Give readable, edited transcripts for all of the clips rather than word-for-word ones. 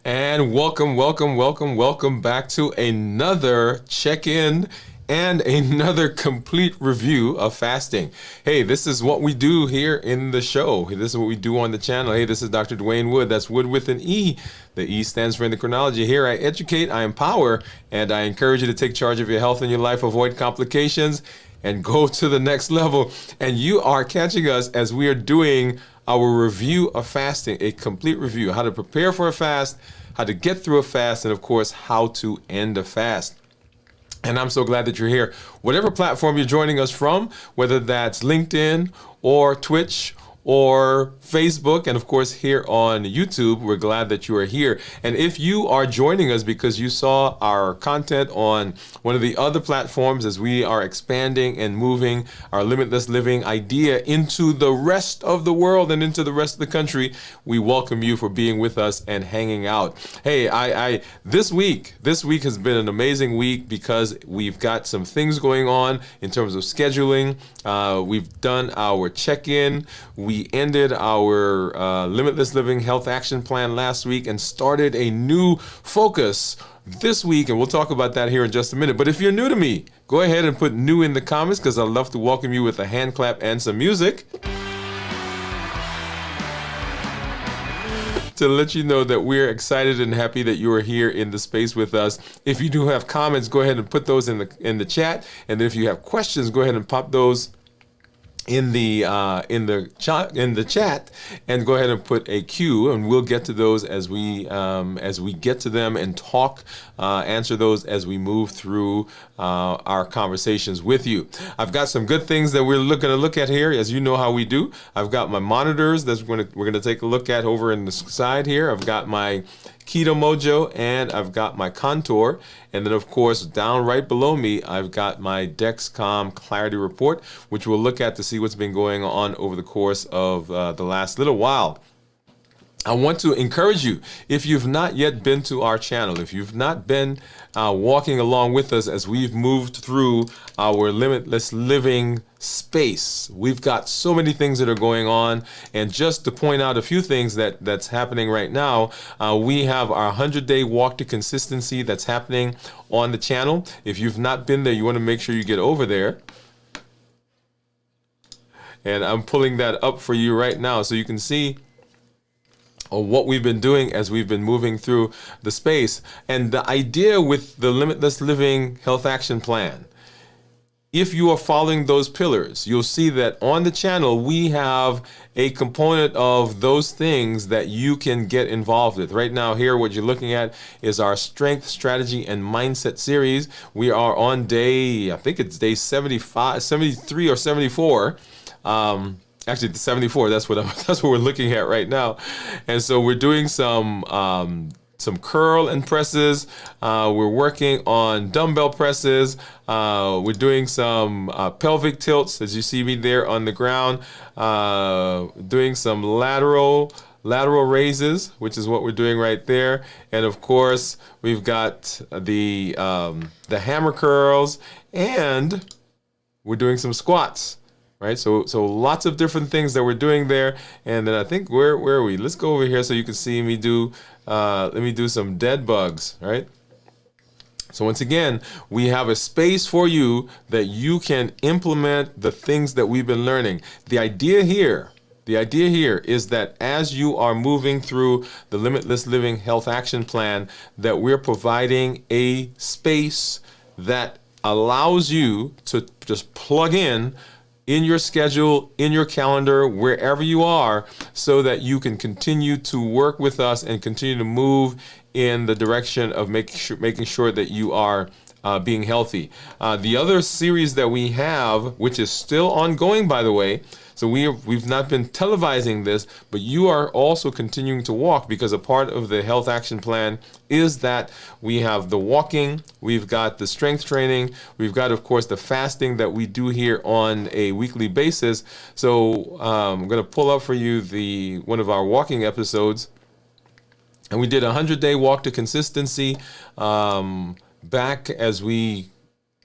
And welcome back to another check-in and another complete review of fasting. Hey, this is what we do here in the show. This is what we do on the channel. Hey, this is Dr. Dwain Woode. That's Wood with an E. The E stands for endocrinology. Here I educate, I empower, and I encourage you to take charge of your health and your life, avoid complications, and go to the next level. And you are catching us as we are doing our review of fasting, a complete review, how to prepare for a fast, how to get through a fast, and of course, how to end a fast. And I'm so glad that you're here. Whatever platform you're joining us from, whether that's LinkedIn or Twitch or Facebook, and of course here on YouTube, we're glad that you are here. And if you are joining us because you saw our content on one of the other platforms as we are expanding and moving our limitless living idea into the rest of the world and into the rest of the country, we welcome you for being with us and hanging out. Hey, this week has been an amazing week because we've got some things going on in terms of scheduling. We've done our check-in. We ended our Limitless Living Health Action Plan last week and started a new focus this week, and we'll talk about that here in just a minute. But if you're new to me, go ahead and put new in the comments because I'd love to welcome you with a hand clap and some music to let you know that we're excited and happy that you are here in the space with us. If you do have comments, go ahead and put those in the chat, and then if you have questions, go ahead and pop those in the chat, and go ahead and put a Q, and we'll get to those as we get to them and talk, answer those as we move through our conversations with you. I've got some good things that we're going to look at here, as you know how we do. I've got my monitors that we're going to take a look at over in the side here. I've got my Keto Mojo, and I've got my Contour, and then of course down right below me I've got my Dexcom Clarity Report, which we'll look at to see what's been going on over the course of the last little while. I want to encourage you, if you've not yet been to our channel, if you've not been walking along with us as we've moved through our limitless living space, we've got so many things that are going on. And just to point out a few things that's happening right now, we have our 100-day walk to consistency that's happening on the channel. If you've not been there, you want to make sure you get over there. And I'm pulling that up for you right now so you can see what we've been doing as we've been moving through the space. And the idea with the Limitless Living Health Action Plan, if you are following those pillars, you'll see that on the channel we have a component of those things that you can get involved with. Right now here, what you're looking at is our Strength, Strategy, and Mindset series. We are on day, I think it's day 75, 73 or 74. Actually, the 74. That's what we're looking at right now, and so we're doing some curl and presses. We're working on dumbbell presses. We're doing some pelvic tilts, as you see me there on the ground. Doing some lateral raises, which is what we're doing right there, and of course we've got the hammer curls, and we're doing some squats. Right, so lots of different things that we're doing there, and then I think where are we? Let's go over here so you can see me do. Let me do some dead bugs. Right. So once again, we have a space for you that you can implement the things that we've been learning. The idea here is that as you are moving through the Limitless Living Health Action Plan, that we're providing a space that allows you to just plug in your schedule, in your calendar, wherever you are, so that you can continue to work with us and continue to move in the direction of making sure that you are being healthy. The other series that we have, which is still ongoing, by the way, so we've not been televising this, but you are also continuing to walk, because a part of the health action plan is that we have the walking, we've got the strength training, we've got, of course, the fasting that we do here on a weekly basis. So I'm going to pull up for you one of our walking episodes, and we did a 100-day walk to consistency back as we.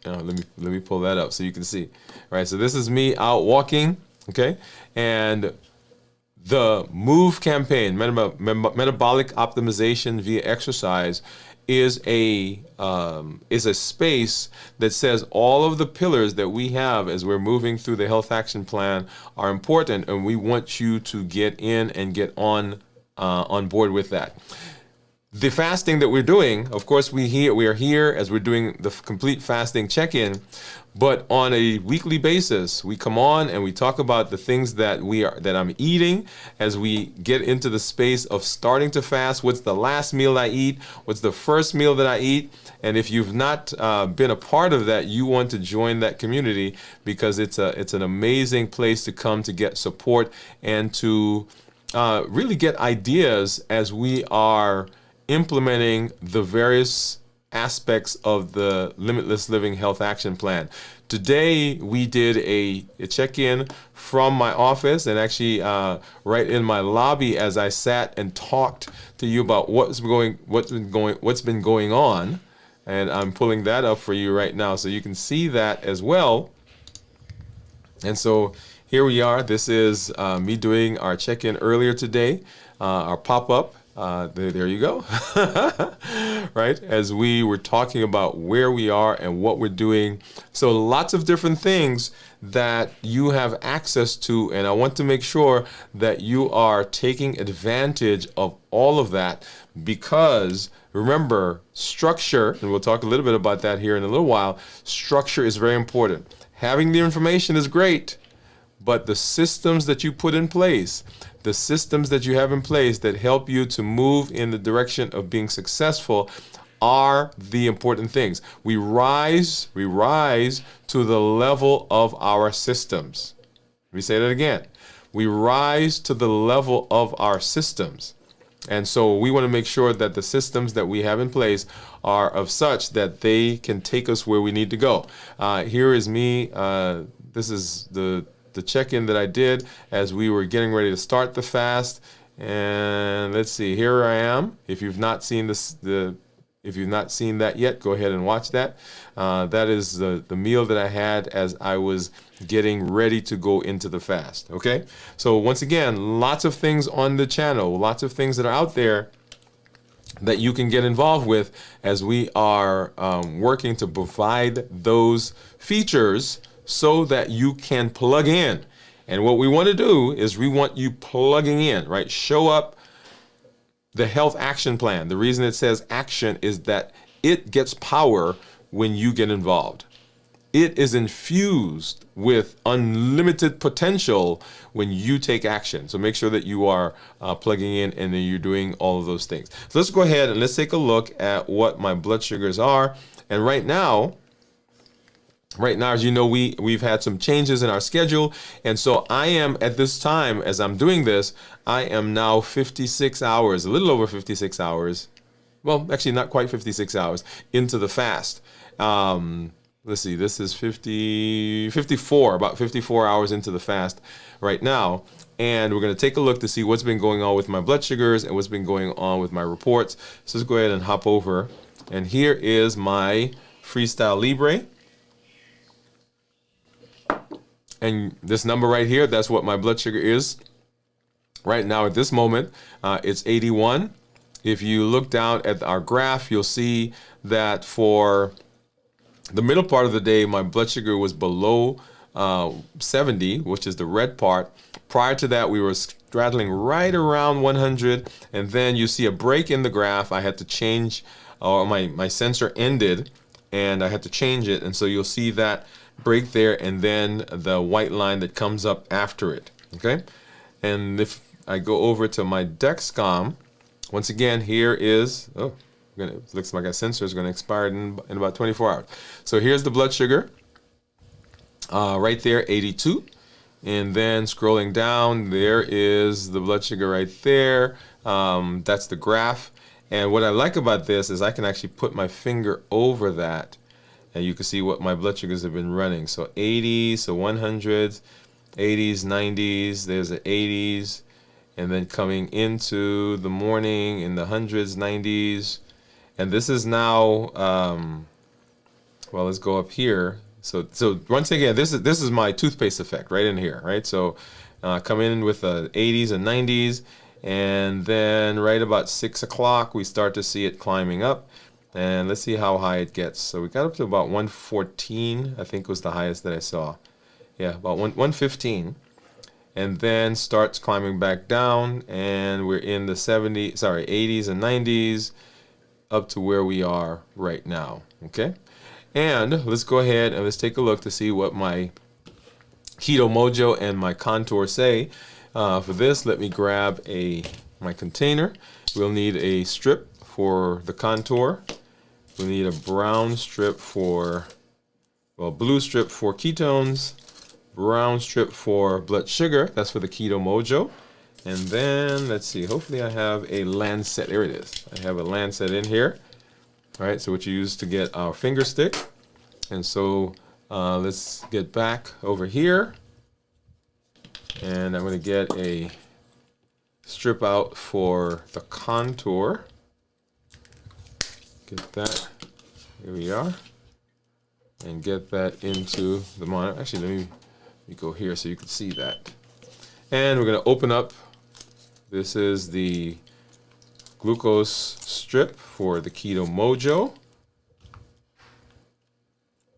Let me pull that up so you can see. All right, so this is me out walking. Okay, and The MOVE campaign, metabolic optimization via exercise, is a space that says all of the pillars that we have as we're moving through the health action plan are important, and we want you to get in and get on board with that. The fasting that we're doing, of course, we are here as we're doing the complete fasting check-in, but on a weekly basis, we come on and we talk about the things that I'm eating as we get into the space of starting to fast. What's the last meal I eat? What's the first meal that I eat? And if you've not been a part of that, you want to join that community, because it's an amazing place to come to get support and to really get ideas as we are implementing the various aspects of the Limitless Living Health Action Plan. Today, we did a check-in from my office, and actually right in my lobby as I sat and talked to you about what's been going on. And I'm pulling that up for you right now so you can see that as well. And so here we are. This is me doing our check-in earlier today, our pop-up. There you go. Right? As we were talking about where we are and what we're doing. So lots of different things that you have access to, and I want to make sure that you are taking advantage of all of that, because remember, structure, and we'll talk a little bit about that here in a little while, structure is very important. Having the information is great, but the systems that you put in place, the systems that you have in place that help you to move in the direction of being successful are the important things. We rise to the level of our systems. Let me say that again. We rise to the level of our systems. And so we want to make sure that the systems that we have in place are of such that they can take us where we need to go. Here is me. This is the check-in that I did as we were getting ready to start the fast. And let's see, here I am. If you've not seen if you've not seen that yet, go ahead and watch that. That is the meal that I had as I was getting ready to go into the fast. Okay, so once again, lots of things on the channel, lots of things that are out there that you can get involved with as we are working to provide those features so that you can plug in. And what we want to do is we want you plugging in, right? Show up. The health action plan, the reason it says action is that it gets power when you get involved. It is infused with unlimited potential when you take action. So make sure that you are plugging in and that you're doing all of those things. So let's go ahead and let's take a look at what my blood sugars are. And right now, as you know, we've had some changes in our schedule. And so I am, at this time, as I'm doing this, I am now 56 hours, a little over 56 hours. Well, actually not quite 56 hours into the fast. Let's see, this is 54, about 54 hours into the fast right now. And we're going to take a look to see what's been going on with my blood sugars and what's been going on with my reports. So let's go ahead and hop over. And here is my Freestyle Libre. And this number right here, that's what my blood sugar is. Right now at this moment, it's 81. If you look down at our graph, you'll see that for the middle part of the day, my blood sugar was below 70, which is the red part. Prior to that, we were straddling right around 100. And then you see a break in the graph. I had to change, or my sensor ended, and I had to change it. And so you'll see that break there, and then the white line that comes up after it. Okay, and if I go over to my Dexcom, once again, here is looks like our sensor is going to expire in about 24 hours. So here's the blood sugar, right there, 82, and then scrolling down, there is the blood sugar right there. That's the graph, and what I like about this is I can actually put my finger over that. And you can see what my blood sugars have been running. So 80s, so 100s, 80s, 90s, there's the 80s. And then coming into the morning in the 100s, 90s. And this is now, well, let's go up here. So once again, this is my toothpaste effect right in here, right? So come in with the 80s and 90s, and then right about 6 o'clock we start to see it climbing up. And let's see how high it gets. So we got up to about 114, I think was the highest that I saw. Yeah, about 115. And then starts climbing back down, and we're in the 80s and 90s up to where we are right now. Okay, and let's go ahead and let's take a look to see what my Keto Mojo and my contour say. For this, let me grab my container. We'll need a strip for the contour. We'll need a brown strip blue strip for ketones, brown strip for blood sugar. That's for the Keto Mojo. And then let's see, hopefully I have a lancet. There it is. I have a lancet in here. All right, so what you use to get our finger stick. And so let's get back over here. And I'm going to get a strip out for the contour. Get that. Here we are. And get that into the monitor. Actually, let me go here so you can see that. And we're going to open up. This is the glucose strip for the Keto Mojo.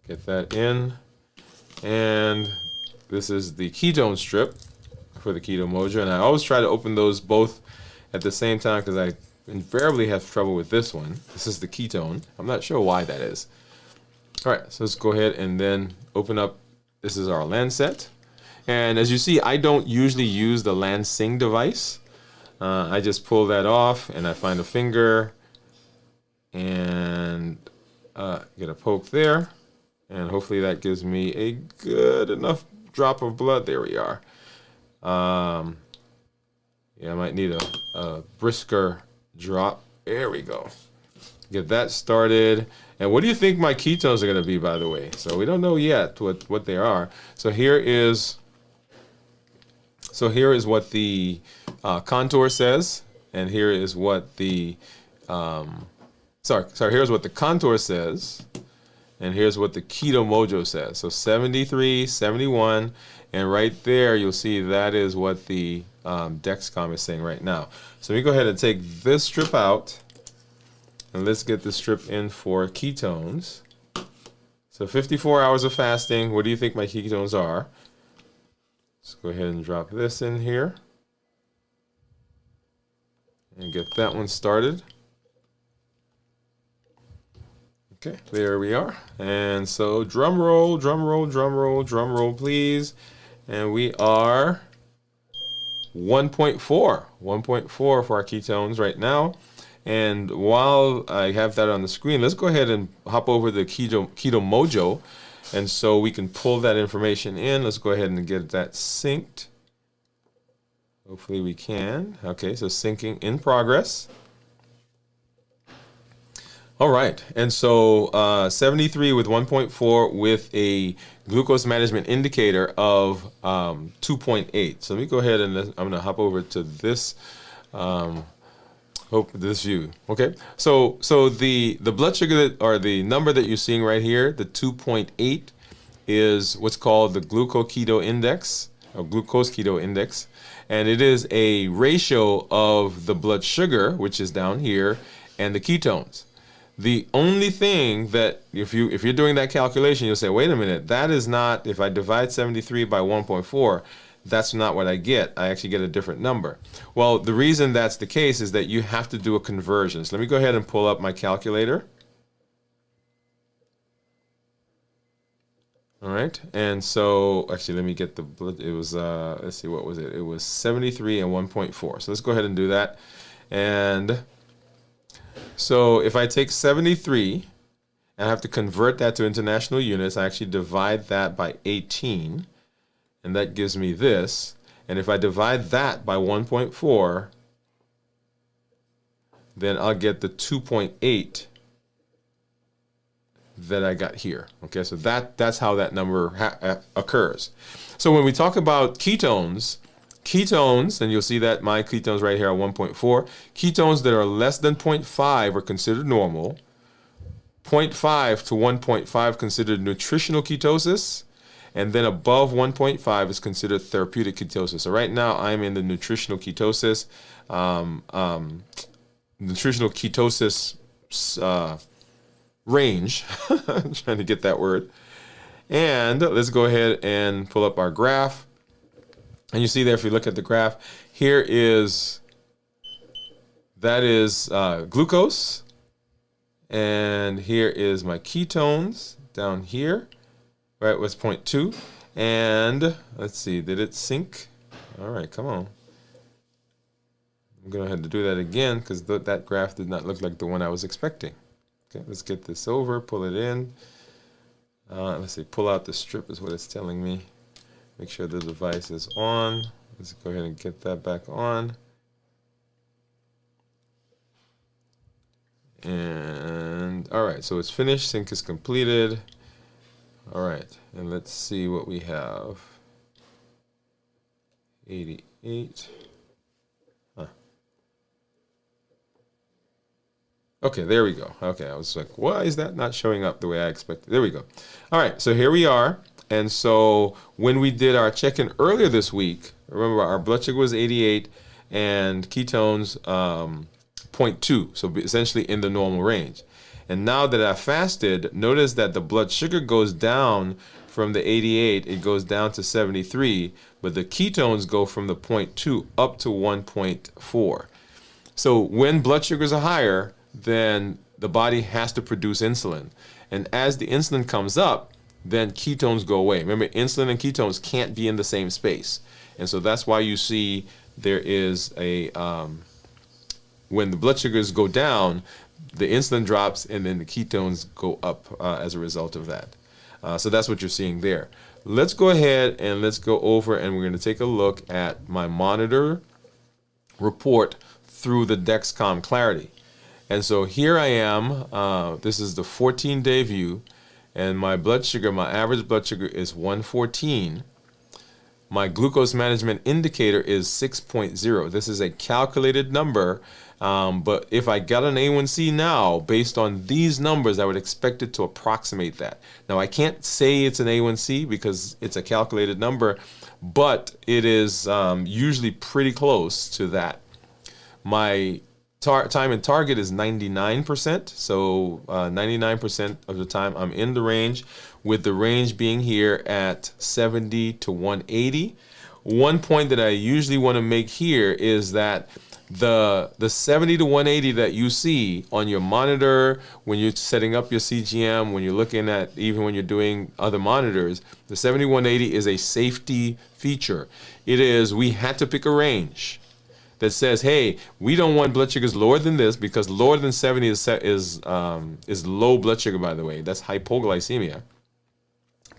Get that in. And this is the ketone strip for the Keto Mojo. And I always try to open those both at the same time because I invariably have trouble with this one. This is the ketone. I'm not sure why that is. All right, so let's go ahead and then open up. This is our lancet. And as you see, I don't usually use the lancing device. I just pull that off and I find a finger and get a poke there. And hopefully that gives me a good enough drop of blood. There we are. Yeah, I might need a brisker drop. There we go. Get that started. And what do you think my ketones are going to be, by the way? So we don't know yet what they are. So here is what the contour says, and here is what the here's what the contour says, and here's what the Keto Mojo says. So 73, 71, and right there you'll see that is what the Dexcom is saying right now. So let me go ahead and take this strip out, and let's get the strip in for ketones. So 54 hours of fasting. What do you think my ketones are? Let's go ahead and drop this in here and get that one started. Okay, there we are. And so drum roll, drum roll, drum roll, drum roll, please. And we are 1.4 for our ketones right now. And while I have that on the screen, let's go ahead and hop over the Keto Mojo. And so we can pull that information in. Let's go ahead and get that synced. Hopefully we can. Okay, so syncing in progress. All right, and so 73 with 1.4 with a glucose management indicator of 2.8. So let me go ahead and I'm going to hop over to this this view. Okay, so the blood sugar or the number that you're seeing right here, the 2.8, is what's called the glucoketo index or glucose keto index, and it is a ratio of the blood sugar, which is down here, and the ketones. The only thing that if you're doing that calculation, you'll say, wait a minute, that is not, if I divide 73 by 1.4, that's not what I get. I actually get a different number. Well, the reason that's the case is that you have to do a conversion. So let me go ahead and pull up my calculator. All right, and so actually let me get the blood. It was let's see, what was it? It was 73 and 1.4. So let's go ahead and do that. And so if I take 73 and I have to convert that to international units, I actually divide that by 18, and that gives me this. And if I divide that by 1.4, then I'll get the 2.8 that I got here. Okay, so that's how that number occurs. So when we talk about ketones, and you'll see that my ketones right here are 1.4. Ketones that are less than 0.5 are considered normal. 0.5 to 1.5 considered nutritional ketosis. and then above 1.5 is considered therapeutic ketosis. So right now I'm in the nutritional ketosis, range. I'm trying to get that word. And let's go ahead and pull up our graph. And you see there, if you look at the graph, that is glucose. And here is my ketones down here, right, was 0.2. And let's see, did it sync? All right, come on. I'm going to have to do that again because that graph did not look like the one I was expecting. Okay, let's get this over, pull it in. Let's see, pull out the strip is what it's telling me. Make sure the device is on. Let's go ahead and get that back on. And all right, so it's finished. Sync is completed. All right, and let's see what we have. 88. Huh. Okay, there we go. Okay, I was like, why is that not showing up the way I expected? There we go. All right, so here we are. And so when we did our check-in earlier this week, remember our blood sugar was 88 and ketones 0.2, so essentially in the normal range. And now that I fasted, notice that the blood sugar goes down from the 88, it goes down to 73, but the ketones go from the 0.2 up to 1.4. So when blood sugars are higher, then the body has to produce insulin. And as the insulin comes up, then ketones go away. Remember, insulin and ketones can't be in the same space. And so that's why you see there is a, when the blood sugars go down, the insulin drops and then the ketones go up as a result of that. So that's what you're seeing there. Let's go ahead and let's go over and we're going to take a look at my monitor report through the Dexcom Clarity. And so here I am. This is the 14-day view. And my blood sugar, my average blood sugar is 114. My glucose management indicator is 6.0. This is a calculated number, but if I got an A1C now, based on these numbers, I would expect it to approximate that. Now, I can't say it's an A1C because it's a calculated number, but it is usually pretty close to that. My time in target is 99%, so 99% of the time I'm in the range, with the range being here at 70 to 180. One point that I usually want to make here is that the 70 to 180 that you see on your monitor when you're setting up your CGM, when you're looking at, even when you're doing other monitors, the 70 to 180 is a safety feature. It is, we had to pick a range that says, hey, we don't want blood sugars lower than this, because lower than 70 is low blood sugar, by the way. That's hypoglycemia.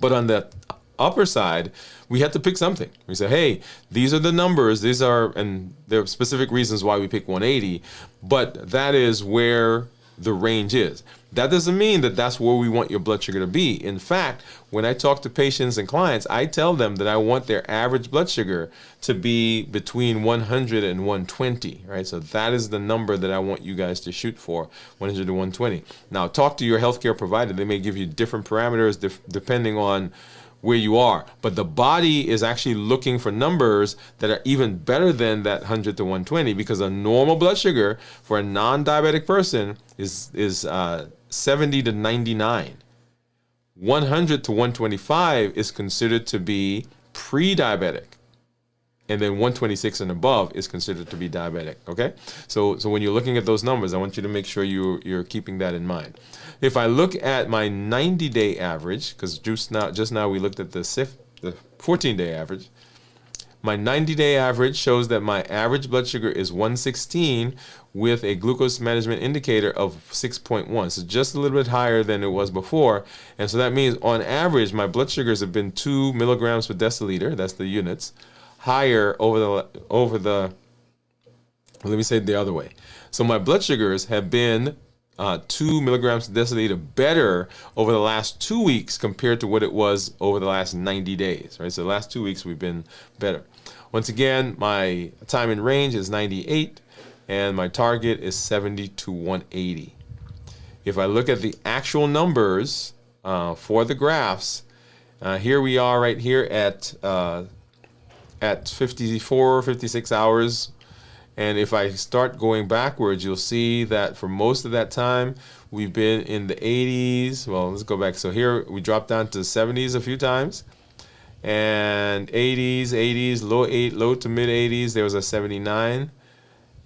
But on the upper side, we had to pick something. We said, hey, these are the numbers. These are, and there are specific reasons why we pick 180, but that is where the range is. That doesn't mean that that's where we want your blood sugar to be. In fact, when I talk to patients and clients, I tell them that I want their average blood sugar to be between 100 and 120, right? So that is the number that I want you guys to shoot for, 100 to 120. Now, talk to your healthcare provider. They may give you different parameters depending on where you are, but the body is actually looking for numbers that are even better than that 100 to 120, because a normal blood sugar for a non-diabetic person is 70 to 99. 100 to 125 is considered to be pre-diabetic, and then 126 and above is considered to be diabetic. Okay, so when you're looking at those numbers, I want you to make sure you're keeping that in mind. If I look at my 90-day average, because just now we looked at the 14-day average, my 90-day average shows that my average blood sugar is 116 with a glucose management indicator of 6.1, so just a little bit higher than it was before. And so that means on average, my blood sugars have been 2 milligrams per deciliter, that's the units, higher over the, let me say it the other way. So my blood sugars have been 2 milligrams per deciliter better over the last 2 weeks compared to what it was over the last 90 days, right? So the last 2 weeks we've been better. Once again, my time in range is 98 and my target is 70 to 180. If I look at the actual numbers for the graphs, Here we are right here at 54, 56 hours. And if I start going backwards, you'll see that for most of that time, we've been in the 80s. Well, let's go back. So here we dropped down to 70s a few times. And 80s, low to mid 80s. There was a 79.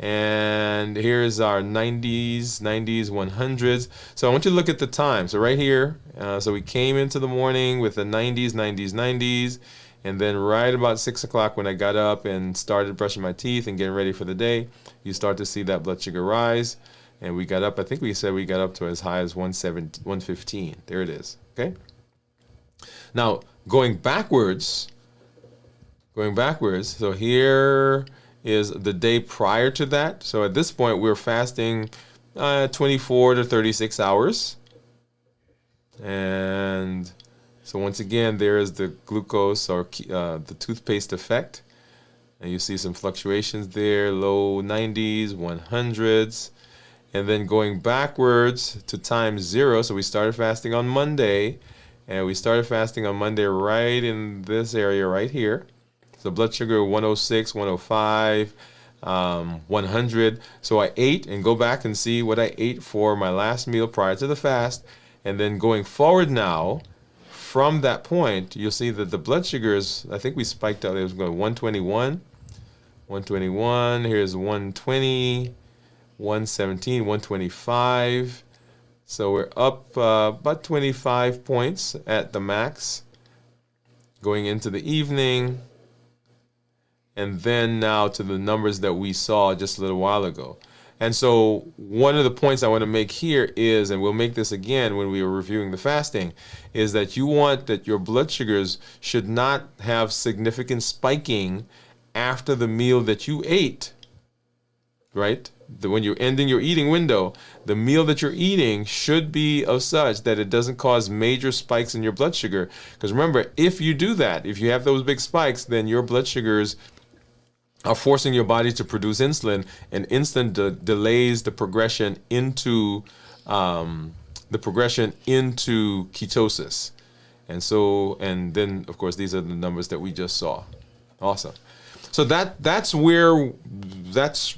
And here's our 90s, 100s. So I want you to look at the time. So right here, so we came into the morning with the 90s. And then right about 6 o'clock when I got up and started brushing my teeth and getting ready for the day, you start to see that blood sugar rise. And we got up, I think we said we got up to as high as 115. There it is, okay? Now, going backwards, so here is the day prior to that. So at this point, we're fasting 24 to 36 hours. And so once again, there is the glucose or the toothpaste effect. And you see some fluctuations there, low 90s, 100s. And then going backwards to time 0. So we started fasting on Monday. And we started fasting on Monday right in this area right here. So blood sugar 106, 105, 100. So I ate, and go back and see what I ate for my last meal prior to the fast. And then going forward now, from that point, you'll see that the blood sugars, I think we spiked out, it was going 121. Here's 120, 117, 125. So we're up about 25 points at the max going into the evening. And then now to the numbers that we saw just a little while ago. And so one of the points I want to make here is, and we'll make this again when we are reviewing the fasting, is that you want that your blood sugars should not have significant spiking after the meal that you ate, right? When you're ending your eating window, the meal that you're eating should be of such that it doesn't cause major spikes in your blood sugar. Because remember, if you do that, if you have those big spikes, then your blood sugars are forcing your body to produce insulin, and insulin delays the progression into ketosis. And then of course these are the numbers that we just saw. Awesome. So that's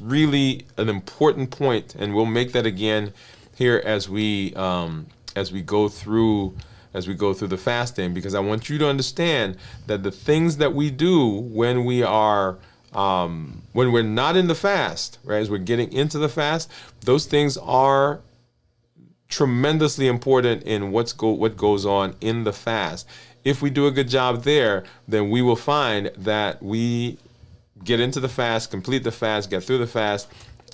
really an important point, and we'll make that again here as we go through the fasting, because I want you to understand that the things that we do when we are when we're not in the fast, right, as we're getting into the fast, those things are tremendously important in what goes on in the fast. If we do a good job there, then we will find that we get into the fast, complete the fast, get through the fast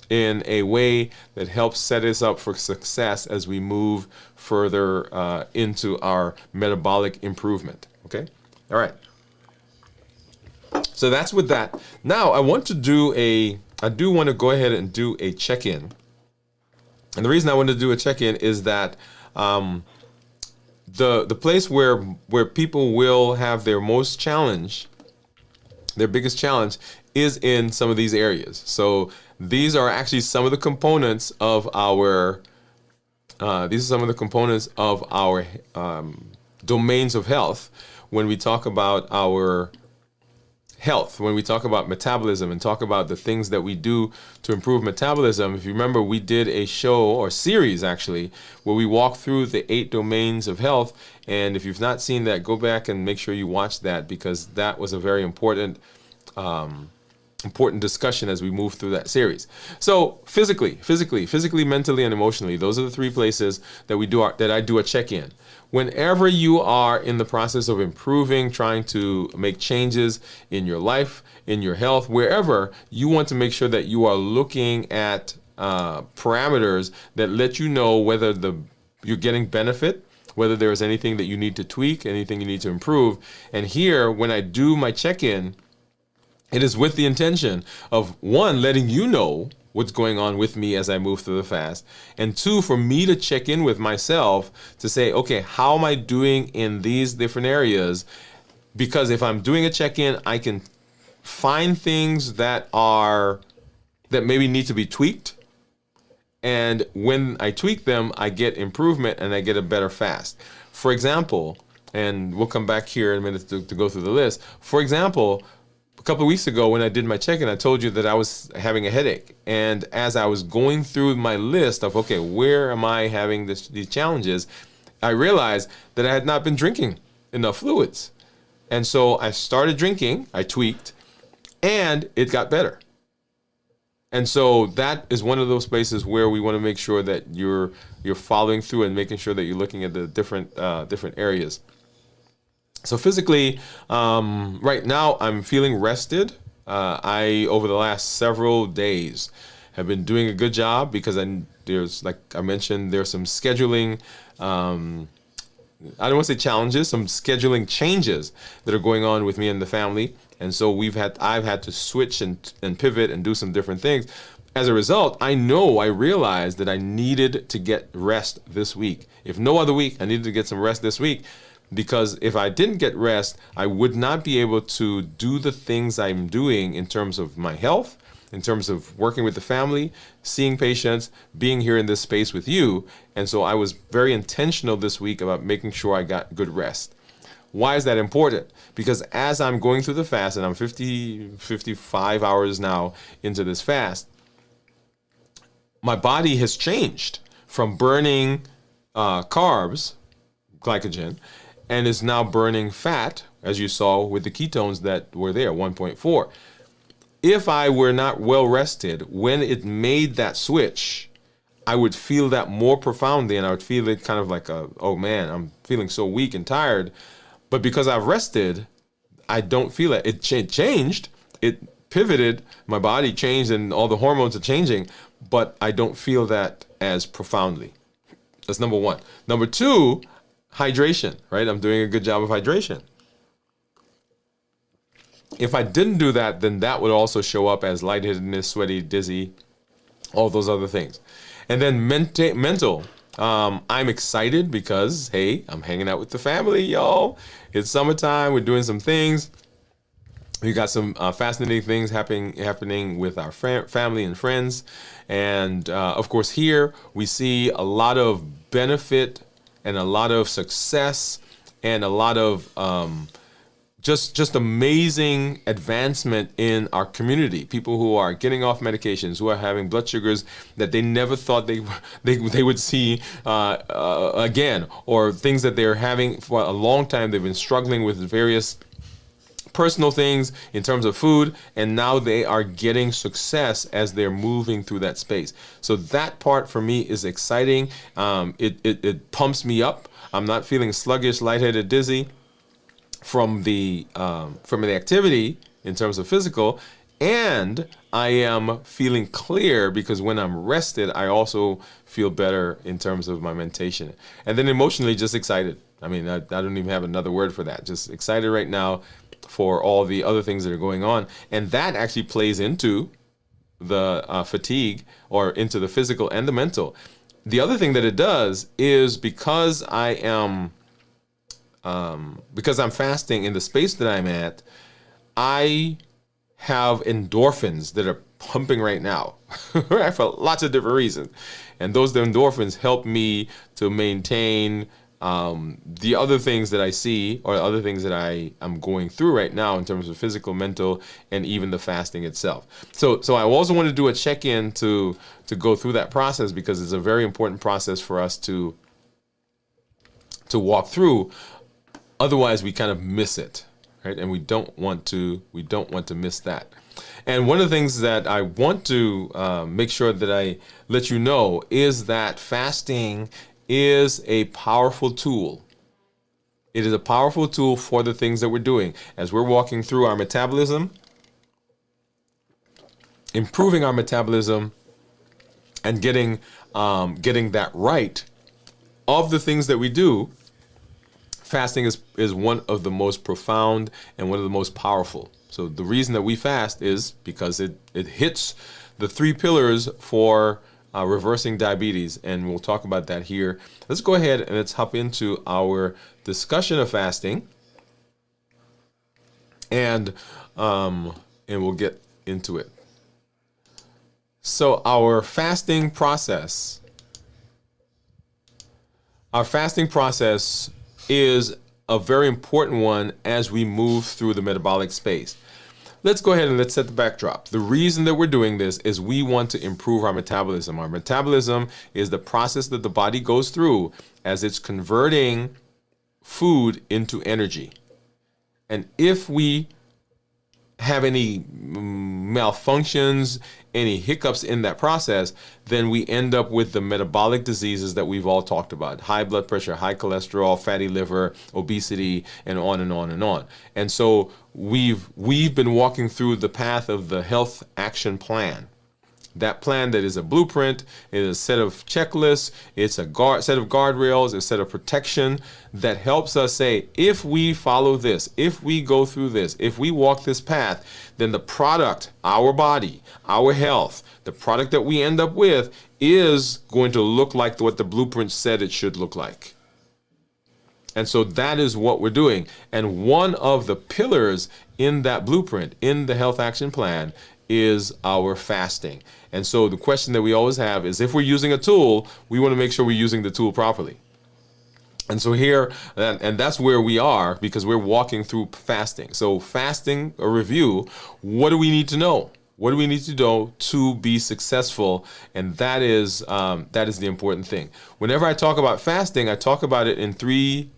in a way that helps set us up for success as we move further into our metabolic improvement. Okay? All right. So that's with that. Now I do want to go ahead and do a check-in. And the reason I want to do a check-in is that the place where people will have their most challenge, their biggest challenge, is in some of these areas. So these are actually some of the components of our domains of health when we talk about our health, when we talk about metabolism and talk about the things that we do to improve metabolism. If you remember, we did a show or series actually where we walked through the 8 domains of health. And if you've not seen that, go back and make sure you watch that, because that was a very important discussion as we move through that series. So physically, mentally, and emotionally, those are the 3 places that I do a check-in. Whenever you are in the process of improving, trying to make changes in your life, in your health, wherever, you want to make sure that you are looking at parameters that let you know whether you're getting benefit, whether there is anything that you need to tweak, anything you need to improve. And here, when I do my check-in, it is with the intention of, 1, letting you know what's going on with me as I move through the fast, and 2, for me to check in with myself to say, okay, how am I doing in these different areas? Because if I'm doing a check-in, I can find things that maybe need to be tweaked. And when I tweak them, I get improvement and I get a better fast. For example, and we'll come back here in a minute to go through the list. For example, a couple of weeks ago when I did my check-in, I told you that I was having a headache. And as I was going through my list of, okay, where am I having these challenges, I realized that I had not been drinking enough fluids. And so I started drinking, I tweaked, and it got better. And so that is one of those places where we want to make sure that you're following through and making sure that you're looking at the different areas. So physically, right now I'm feeling rested. I over the last several days have been doing a good job because there's, like I mentioned, there's some scheduling. I don't want to say challenges, some scheduling changes that are going on with me and the family. And so I've had to switch and pivot and do some different things. As a result, I realized that I needed to get rest this week. If no other week, I needed to get some rest this week, because if I didn't get rest, I would not be able to do the things I'm doing in terms of my health, in terms of working with the family, seeing patients, being here in this space with you. And so I was very intentional this week about making sure I got good rest. Why is that important? Because as I'm going through the fast, and I'm 55 hours now into this fast, my body has changed from burning carbs, glycogen, and is now burning fat, as you saw with the ketones that were there, 1.4. If I were not well rested, when it made that switch, I would feel that more profoundly, and I would feel it kind of like oh man, I'm feeling so weak and tired. But because I've rested, I don't feel it. It changed. It pivoted. My body changed and all the hormones are changing, but I don't feel that as profoundly. That's number one. Number two, hydration, right? I'm doing a good job of hydration. If I didn't do that, then that would also show up as lightheadedness, sweaty, dizzy, all those other things. And then mental. I'm excited because, hey, I'm hanging out with the family, y'all. It's summertime. We're doing some things. We got some fascinating things happening with our family and friends. And, of course, here we see a lot of benefit and a lot of success and a lot of just amazing advancement in our community. People who are getting off medications, who are having blood sugars that they never thought they would see again, or things that they're having for a long time. They've been struggling with various personal things in terms of food, and now they are getting success as they're moving through that space. So that part for me is exciting. It pumps me up. I'm not feeling sluggish, lightheaded, dizzy from the activity in terms of physical, and I am feeling clear because when I'm rested, I also feel better in terms of my mentation. And then emotionally, just excited. I mean, I don't even have another word for that. Just excited right now for all the other things that are going on. And that actually plays into the fatigue, or into the physical and the mental. The other thing that it does is because I'm fasting in the space that I'm at, I have endorphins that are pumping right now, right, for lots of different reasons. And those endorphins help me to maintain the other things that I see, or other things that I'm going through right now in terms of physical, mental, and even the fasting itself. So I also want to do a check-in to go through that process, because it's a very important process for us to walk through. Otherwise, we kind of miss it, right? And we don't want to miss that. And one of the things that I want to make sure that I let you know is that fasting is a powerful tool. It is a powerful tool for the things that we're doing as we're walking through our metabolism, improving our metabolism, and getting that right of the things that we do. Fasting is one of the most profound and one of the most powerful. So the reason that we fast is because it hits the three pillars for reversing diabetes, and we'll talk about that here. Let's go ahead and let's hop into our discussion of fasting, and we'll get into it. So our fasting process is a very important one as we move through the metabolic space. Let's go ahead and let's set the backdrop. The reason that we're doing this is we want to improve our metabolism. Our metabolism is the process that the body goes through as it's converting food into energy. And if we have any malfunctions, any hiccups in that process, then we end up with the metabolic diseases that we've all talked about: high blood pressure, high cholesterol, fatty liver, obesity, and on and on and on. And so we've been walking through the path of the health action plan. That plan that is a blueprint, it is a set of checklists, it's a set of guardrails, a set of protection that helps us say, if we follow this, if we go through this, if we walk this path, then the product, our body, our health, the product that we end up with is going to look like what the blueprint said it should look like. And so that is what we're doing. And one of the pillars in that blueprint, in the health action plan, is our fasting. And so the question that we always have is, if we're using a tool, we want to make sure we're using the tool properly. And so here, and that's where we are, because we're walking through fasting. So fasting, a review, what do we need to know? What do we need to know to be successful? And that is the important thing. Whenever I talk about fasting, I talk about it in three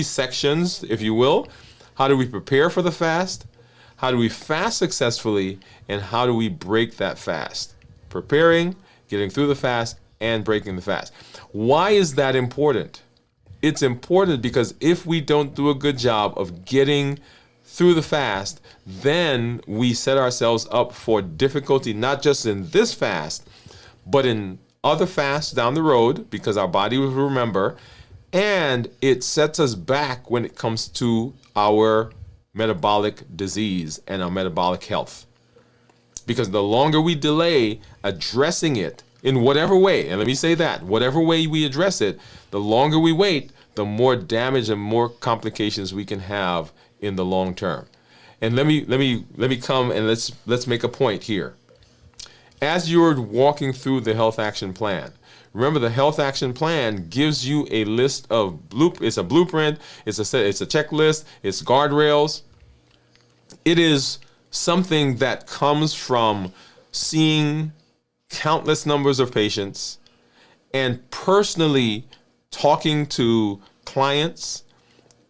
sections, if you will. How do we prepare for the fast? How do we fast successfully? And how do we break that fast? Preparing, getting through the fast, and breaking the fast. Why is that important? It's important because if we don't do a good job of getting through the fast, then we set ourselves up for difficulty, not just in this fast, but in other fasts down the road, because our body will remember, and it sets us back when it comes to our metabolic disease and our metabolic health. Because the longer we delay addressing it in whatever way, and let me say that, whatever way we address it, the longer we wait, the more damage and more complications we can have in the long term. And let me come and let's make a point here. As you're walking through the health action plan, remember, the health action plan gives you a list of it's a blueprint, it's a checklist, it's guardrails. It is something that comes from seeing countless numbers of patients and personally talking to clients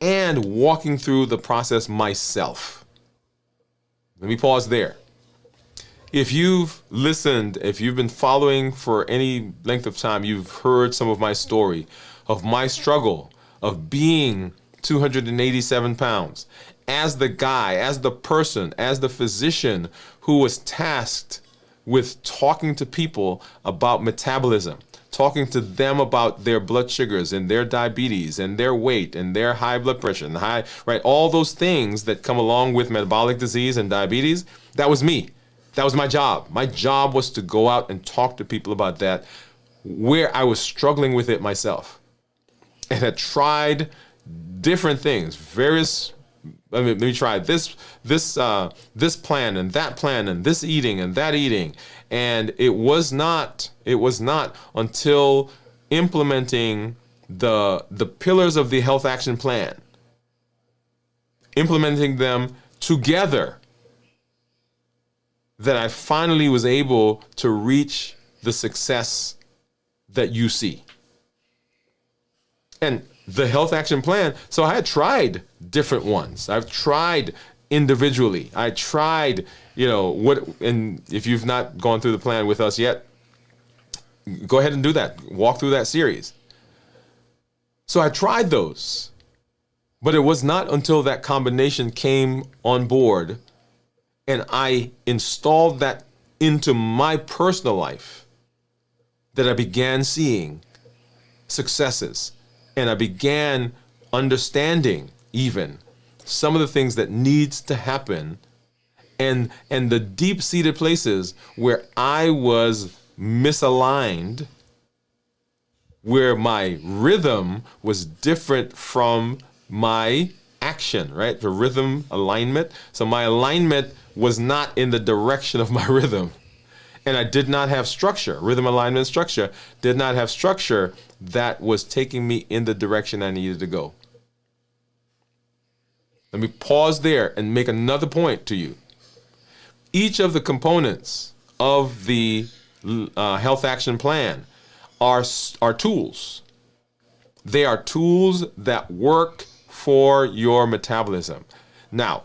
and walking through the process myself. Let me pause there. If you've listened, if you've been following for any length of time, you've heard some of my story of my struggle of being 287 pounds as the guy, as the person, as the physician who was tasked with talking to people about metabolism, talking to them about their blood sugars and their diabetes and their weight and their high blood pressure and all those things that come along with metabolic disease and diabetes. That was me. That was my job. My job was to go out and talk to people about that, where I was struggling with it myself and had tried different things, let me try this plan and that plan and this eating and that eating. And it was not until implementing the pillars of the health action plan, implementing them together, that I finally was able to reach the success that you see. And the health action plan, so I had tried different ones. I've tried individually. I tried, and if you've not gone through the plan with us yet, go ahead and do that. Walk through that series. So I tried those, but it was not until that combination came on board and I installed that into my personal life that I began seeing successes, and I began understanding even some of the things that needs to happen, and the deep-seated places where I was misaligned, where my rhythm was different from my action, right? The rhythm alignment. So my alignment was not in the direction of my rhythm. And I did not have structure. Rhythm alignment structure did not have structure that was taking me in the direction I needed to go. Let me pause there and make another point to you. Each of the components of the health action plan are tools. They are tools that work for your metabolism. Now,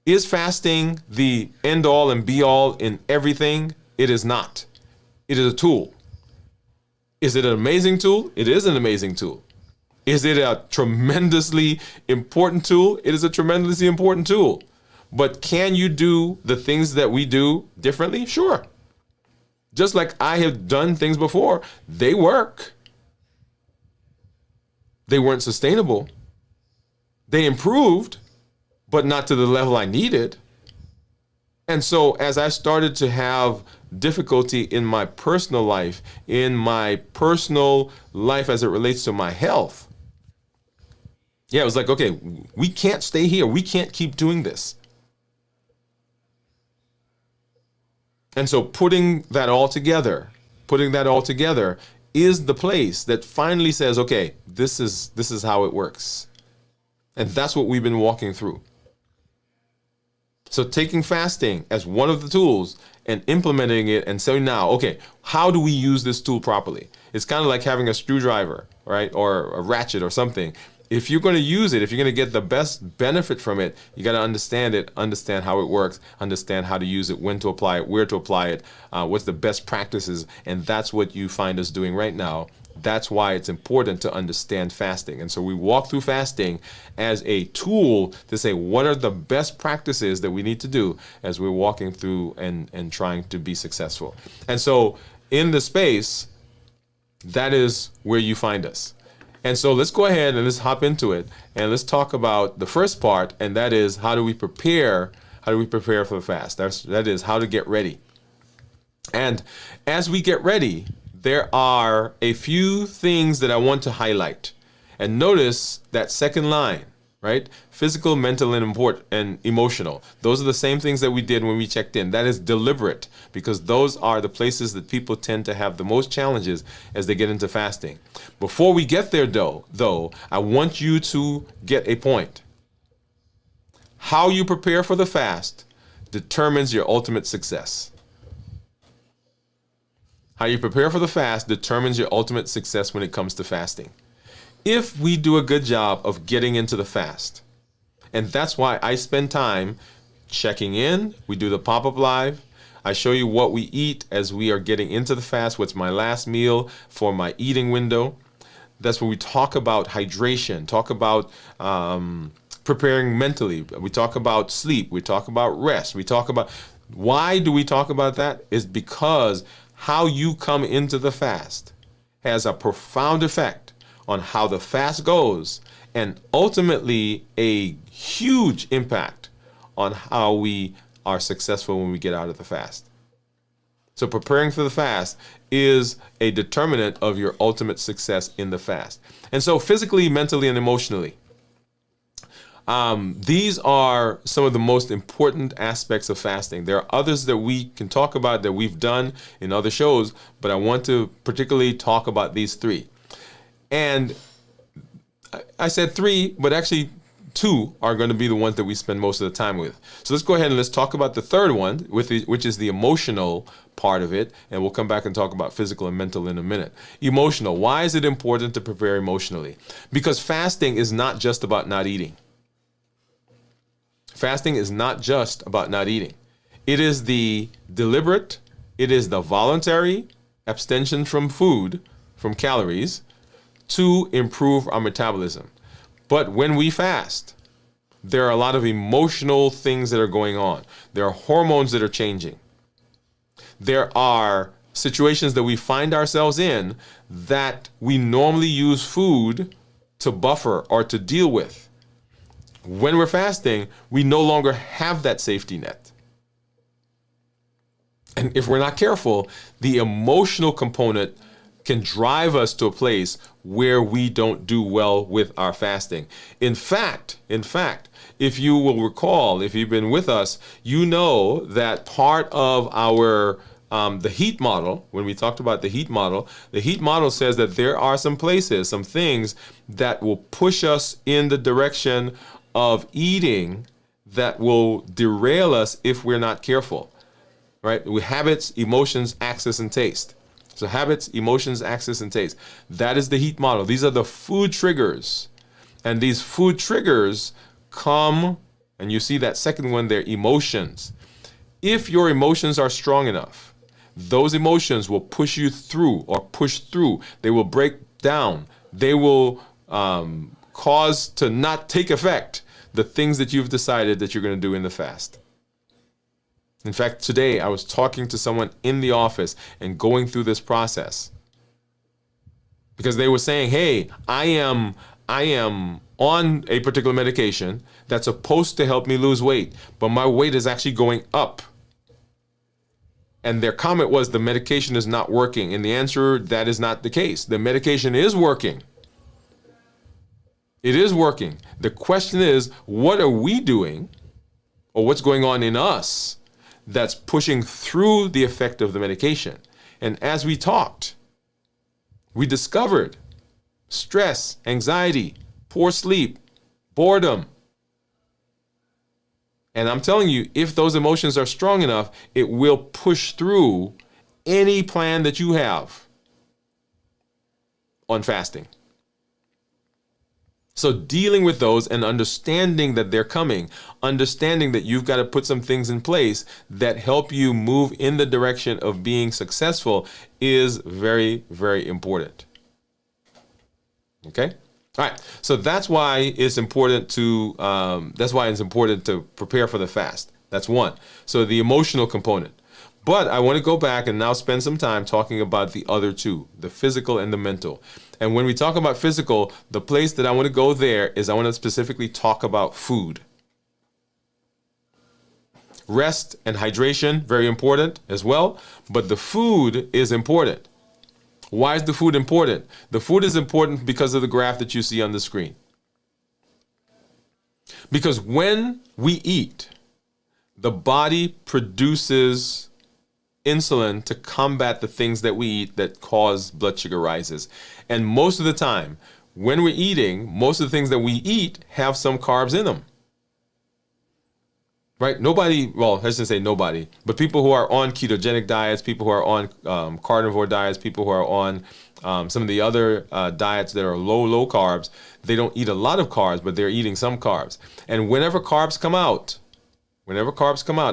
is fasting the end all and be all in everything? It is not. It is a tool. Is it an amazing tool? It is an amazing tool. Is it a tremendously important tool? It is a tremendously important tool. But can you do the things that we do differently? Sure. Just like I have done things before, they work. They weren't sustainable. They improved, but not to the level I needed. And so as I started to have difficulty in my personal life, as it relates to my health, it was like, okay, we can't stay here. We can't keep doing this. And so putting that all together is the place that finally says, okay, this is how it works. And that's what we've been walking through. So taking fasting as one of the tools and implementing it and saying now, okay, how do we use this tool properly? It's kind of like having a screwdriver, right? Or a ratchet or something. If you're going to use it, if you're going to get the best benefit from it, you got to understand it, understand how it works, understand how to use it, when to apply it, where to apply it, what's the best practices. And that's what you find us doing right now. That's why it's important to understand fasting. And so we walk through fasting as a tool to say, what are the best practices that we need to do as we're walking through and trying to be successful. And so in the space, that is where you find us. And so let's go ahead and let's hop into it and let's talk about the first part, and that is how do we prepare for the fast? That is how to get ready. And as we get ready, there are a few things that I want to highlight. And notice that second line, right? Physical, mental, and emotional. Those are the same things that we did when we checked in. That is deliberate, because those are the places that people tend to have the most challenges as they get into fasting. Before we get there, though, I want you to get a point. How you prepare for the fast determines your ultimate success. How you prepare for the fast determines your ultimate success when it comes to fasting. If we do a good job of getting into the fast, and that's why I spend time checking in, we do the pop-up live, I show you what we eat as we are getting into the fast, what's my last meal for my eating window. That's when we talk about hydration, talk about preparing mentally, we talk about sleep, we talk about rest, we talk about, why do we talk about that? Is because how you come into the fast has a profound effect on how the fast goes, and ultimately a huge impact on how we are successful when we get out of the fast. So preparing for the fast is a determinant of your ultimate success in the fast. And so physically, mentally, and emotionally, these are some of the most important aspects of fasting. There are others that we can talk about that we've done in other shows, but I want to particularly talk about these three. And I said three, but actually two are going to be the ones that we spend most of the time with. So let's go ahead and let's talk about the third one, which is the emotional part of it. And we'll come back and talk about physical and mental in a minute. Emotional. Why is it important to prepare emotionally? Because fasting is not just about not eating. Fasting is not just about not eating. It is the deliberate, it is the voluntary abstention from food, from calories, to improve our metabolism. But when we fast, there are a lot of emotional things that are going on. There are hormones that are changing. There are situations that we find ourselves in that we normally use food to buffer or to deal with. When we're fasting, we no longer have that safety net. And if we're not careful, the emotional component can drive us to a place where we don't do well with our fasting. In fact, if you will recall, if you've been with us, you know that part of our the heat model, when we talked about the heat model says that there are some places, some things that will push us in the direction of eating that will derail us if we're not careful, right? With habits, emotions, access, and taste. So habits, emotions, access, and taste. That is the heat model. These are the food triggers. And these food triggers come, and you see that second one there, emotions. If your emotions are strong enough, those emotions will push you through or push through. They will break down. They will cause to not take effect the things that you've decided that you're going to do in the fast. In fact, today I was talking to someone in the office and going through this process because they were saying, hey, I am on a particular medication that's supposed to help me lose weight, but my weight is actually going up. And their comment was the medication is not working. And the answer, that is not the case. The medication is working. It is working. The question is, what are we doing, or what's going on in us that's pushing through the effect of the medication? And as we talked, we discovered stress, anxiety, poor sleep, boredom. And I'm telling you, if those emotions are strong enough, it will push through any plan that you have on fasting. So dealing with those and understanding that they're coming, understanding that you've got to put some things in place that help you move in the direction of being successful is very, very important. Okay? All right. So that's why it's important to prepare for the fast. That's one. So the emotional component. But I want to go back and now spend some time talking about the other two, the physical and the mental. And when we talk about physical, the place that I want to go there is I want to specifically talk about food. Rest and hydration, very important as well. But the food is important. Why is the food important? The food is important because of the graph that you see on the screen. Because when we eat, the body produces insulin to combat the things that we eat that cause blood sugar rises. And most of the time, when we're eating, most of the things that we eat have some carbs in them. Right? Nobody, well, I shouldn't say nobody, but people who are on ketogenic diets, people who are on carnivore diets, people who are on some of the other diets that are low carbs, they don't eat a lot of carbs, but they're eating some carbs. And whenever carbs come out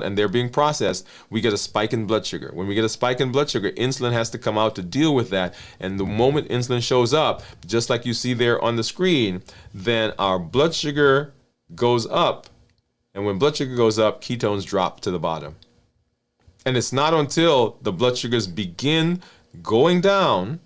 and they're being processed, we get a spike in blood sugar. When we get a spike in blood sugar, insulin has to come out to deal with that. And the moment insulin shows up, just like you see there on the screen, then our blood sugar goes up. And when blood sugar goes up, ketones drop to the bottom. And it's not until the blood sugars begin going down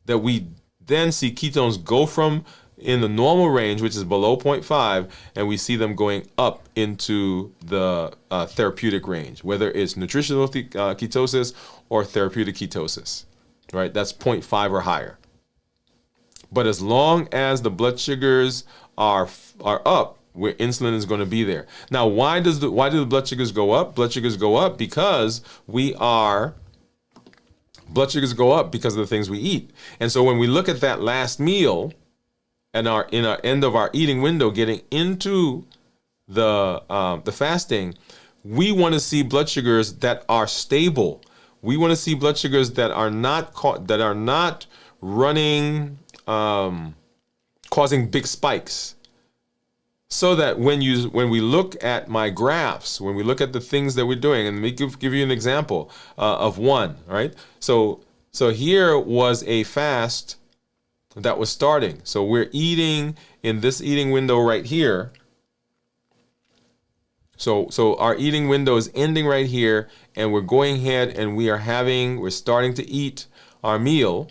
that we then see ketones go from in the normal range, which is below 0.5, and we see them going up into the therapeutic range, whether it's nutritional ketosis or therapeutic ketosis, right? That's 0.5 or higher. But as long as the blood sugars are up, where insulin is going to be there. Now, why do the blood sugars go up? Blood sugars go up because blood sugars go up because of the things we eat. And so when we look at that last meal and in our end of our eating window, getting into the fasting, we want to see blood sugars that are stable. We want to see blood sugars that are not running, causing big spikes. So that when we look at my graphs, when we look at the things that we're doing, and let me give you an example of one, right? So here was a fast that was starting. So we're eating in this eating window right here. So our eating window is ending right here, and we're going ahead and we're starting to eat our meal.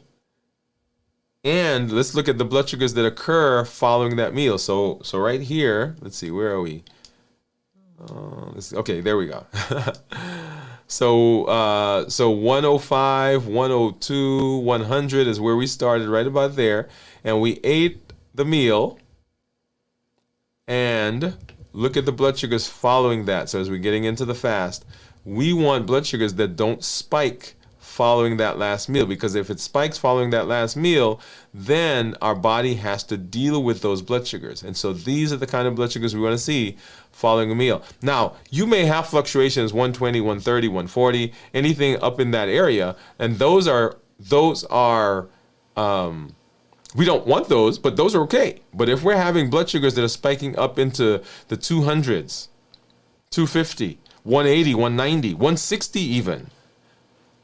And let's look at the blood sugars that occur following that meal. So right here, let's see, where are we? Okay, there we go. So 105, 102, 100 is where we started, right about there. And we ate the meal. And look at the blood sugars following that. So as we're getting into the fast, we want blood sugars that don't spike following that last meal, because if it spikes following that last meal, then our body has to deal with those blood sugars. And so these are the kind of blood sugars we want to see following a meal. Now, you may have fluctuations 120, 130, 140, anything up in that area, and those are we don't want those, but those are okay. But if we're having blood sugars that are spiking up into the 200s, 250, 180, 190, 160 even,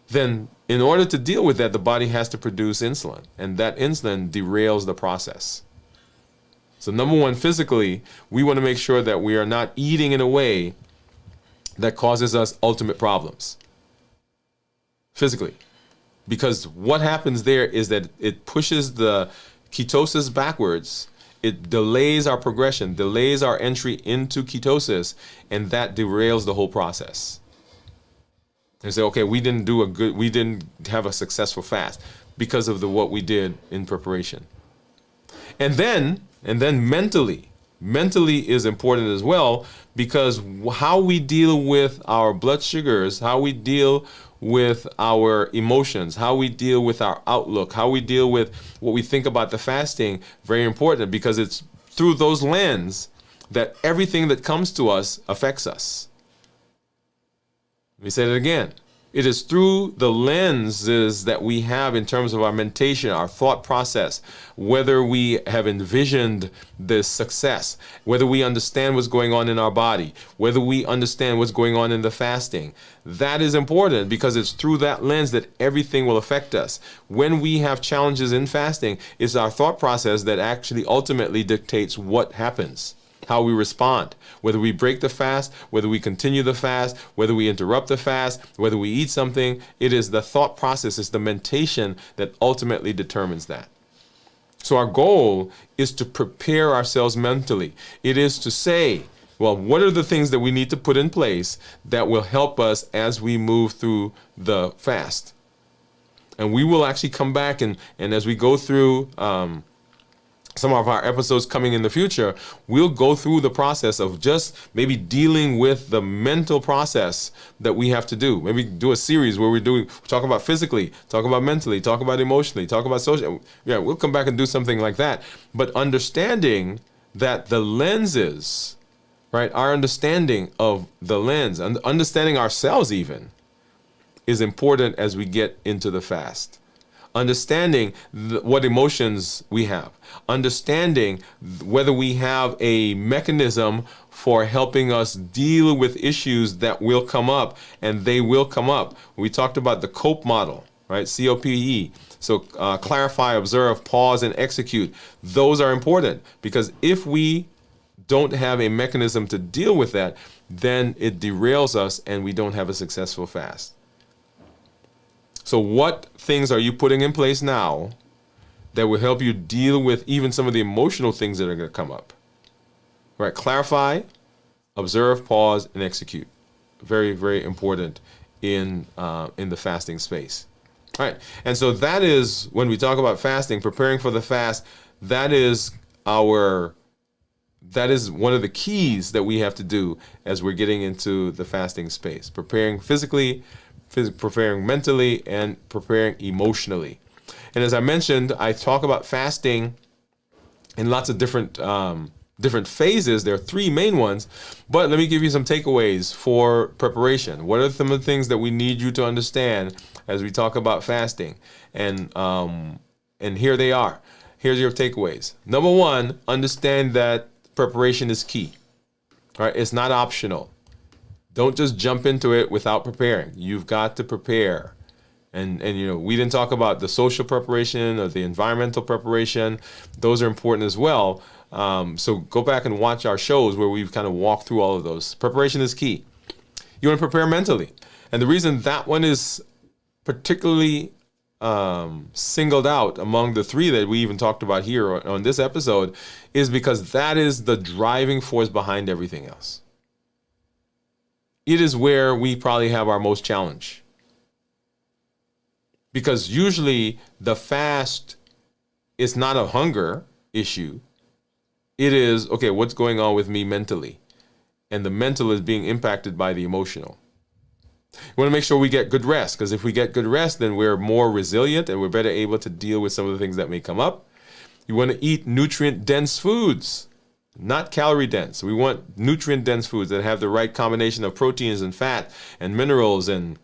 then in order to deal with that, the body has to produce insulin, and that insulin derails the process. So number one, physically, we want to make sure that we are not eating in a way that causes us ultimate problems. Physically. Because what happens there is that it pushes the ketosis backwards. It delays our progression, delays our entry into ketosis, and that derails the whole process. They say, okay, we didn't have a successful fast because of what we did in preparation. And then mentally is important as well, because how we deal with our blood sugars, how we deal with our emotions, how we deal with our outlook, how we deal with what we think about the fasting, very important, because it's through those lenses that everything that comes to us affects us. Let me say that again. It is through the lenses that we have in terms of our mentation, our thought process, whether we have envisioned this success, whether we understand what's going on in our body, whether we understand what's going on in the fasting. That is important, because it's through that lens that everything will affect us. When we have challenges in fasting, it's our thought process that actually ultimately dictates what happens, how we respond, whether we break the fast, whether we continue the fast, whether we interrupt the fast, whether we eat something. It is the thought process, it's the mentation that ultimately determines that. So our goal is to prepare ourselves mentally. It is to say, well, what are the things that we need to put in place that will help us as we move through the fast? And we will actually come back and as we go through some of our episodes coming in the future, we'll go through the process of just maybe dealing with the mental process that we have to do. Maybe do a series where we talk about physically, talk about mentally, talk about emotionally, talk about social. Yeah, we'll come back and do something like that. But understanding that the lenses, right, our understanding of the lens, and understanding ourselves even, is important as we get into the fast. Understanding what emotions we have, understanding whether we have a mechanism for helping us deal with issues that will come up, and they will come up. We talked about the COPE model, right? COPE. So clarify, observe, pause, and execute. Those are important, because if we don't have a mechanism to deal with that, then it derails us and we don't have a successful fast. So what things are you putting in place now that will help you deal with even some of the emotional things that are going to come up? Right? Clarify, observe, pause, and execute. Very, very important in the fasting space. All right. And so that is, when we talk about fasting, preparing for the fast, that is one of the keys that we have to do as we're getting into the fasting space. Preparing physically, preparing mentally, and preparing emotionally. And as I mentioned, I talk about fasting in lots of different phases. There are three main ones, but let me give you some takeaways for preparation. What are some of the things that we need you to understand as we talk about fasting? And here they are. Here's your takeaways. Number one, understand that preparation is key. All right, it's not optional. Don't just jump into it without preparing. You've got to prepare. And we didn't talk about the social preparation or the environmental preparation. Those are important as well. So go back and watch our shows where we've kind of walked through all of those. Preparation is key. You want to prepare mentally. And the reason that one is particularly singled out among the three that we even talked about here on this episode is because that is the driving force behind everything else. It is where we probably have our most challenge. Because usually the fast is not a hunger issue. It is, okay, what's going on with me mentally? And the mental is being impacted by the emotional. We want to make sure we get good rest, because if we get good rest, then we're more resilient and we're better able to deal with some of the things that may come up. You want to eat nutrient-dense foods, not calorie-dense. We want nutrient-dense foods that have the right combination of proteins and fat and minerals and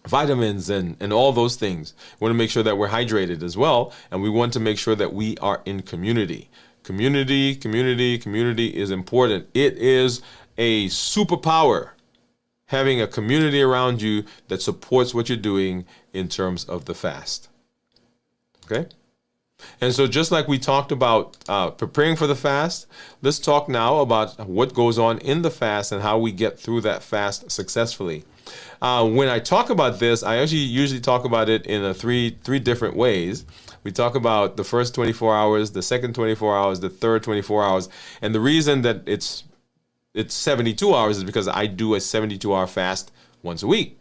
vitamins and all those things. We want to make sure that we're hydrated as well, and we want to make sure that we are in community. Community is important. It is a superpower, having a community around you that supports what you're doing in terms of the fast. Okay? And so just like we talked about preparing for the fast, let's talk now about what goes on in the fast and how we get through that fast successfully. When I talk about this, I actually usually talk about it in three different ways. We talk about the first 24 hours, the second 24 hours, the third 24 hours. And the reason that it's 72 hours is because I do a 72-hour fast once a week.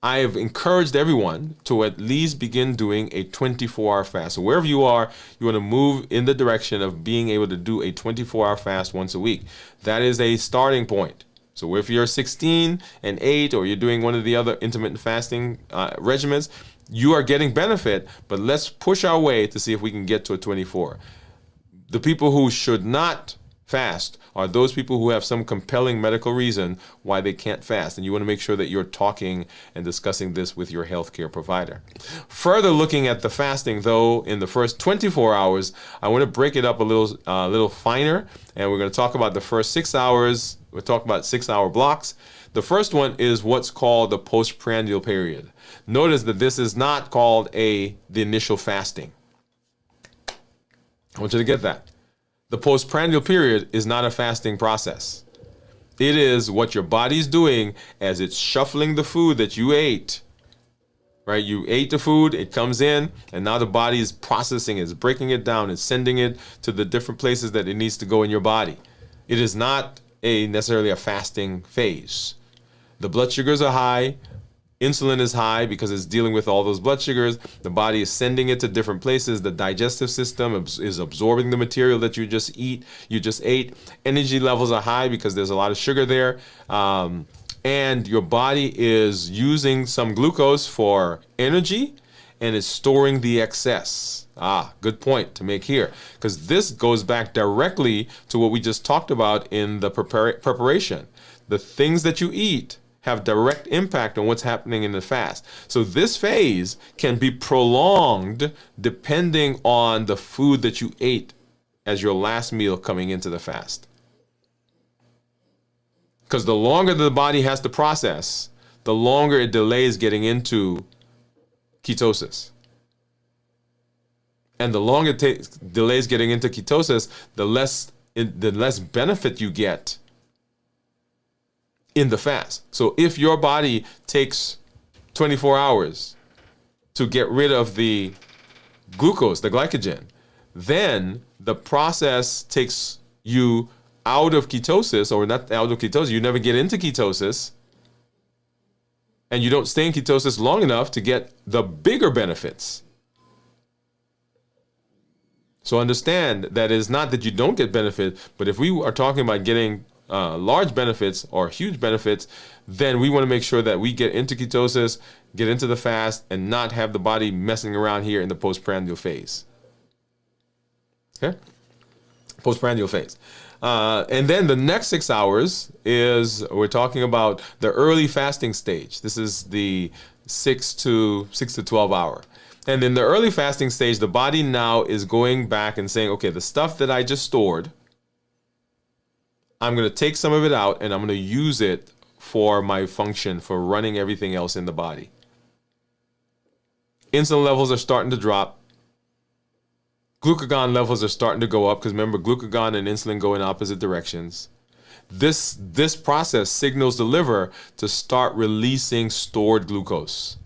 I have encouraged everyone to at least begin doing a 24-hour fast. So wherever you are, you want to move in the direction of being able to do a 24-hour fast once a week. That is a starting point. So if you're 16 and 8, or you're doing one of the other intermittent fasting regimens, you are getting benefit, but let's push our way to see if we can get to a 24. The people who should not fast are those people who have some compelling medical reason why they can't fast. And you want to make sure that you're talking and discussing this with your healthcare provider. Further looking at the fasting, though, in the first 24 hours, I want to break it up a little finer. And we're going to talk about the first 6 hours. We'll talk about 6-hour blocks. The first one is what's called the postprandial period. Notice that this is not called the initial fasting. I want you to get that. The postprandial period is not a fasting process. It is what your body's doing as it's shuffling the food that you ate. Right? You ate the food, it comes in, and now the body is processing it, it's breaking it down, it's sending it to the different places that it needs to go in your body. It is not necessarily a fasting phase. The blood sugars are high. Insulin is high because it's dealing with all those blood sugars. The body is sending it to different places. The digestive system is absorbing the material that you just ate. Energy levels are high because there's a lot of sugar there. And your body is using some glucose for energy and is storing the excess. Good point to make here, because this goes back directly to what we just talked about in the preparation. The things that you eat have direct impact on what's happening in the fast. So this phase can be prolonged depending on the food that you ate as your last meal coming into the fast. Because the longer the body has to process, the longer it delays getting into ketosis. And the longer it delays getting into ketosis, the less benefit you get in the fast. So if your body takes 24 hours to get rid of the glucose, the glycogen, then the process takes you out of ketosis, or not out of ketosis, you never get into ketosis, and you don't stay in ketosis long enough to get the bigger benefits. So understand that it's not that you don't get benefit, but if we are talking about getting large benefits or huge benefits, then we want to make sure that we get into ketosis, get into the fast, and not have the body messing around here in the postprandial phase. Okay? Postprandial phase. And then the next 6 hours is, we're talking about the early fasting stage. This is the 6 to 12 hour. And in the early fasting stage, the body now is going back and saying, okay, the stuff that I just stored, I'm going to take some of it out and I'm going to use it for my function, for running everything else in the body. Insulin levels are starting to drop. Glucagon levels are starting to go up, because remember, glucagon and insulin go in opposite directions. This process signals the liver to start releasing stored glucose.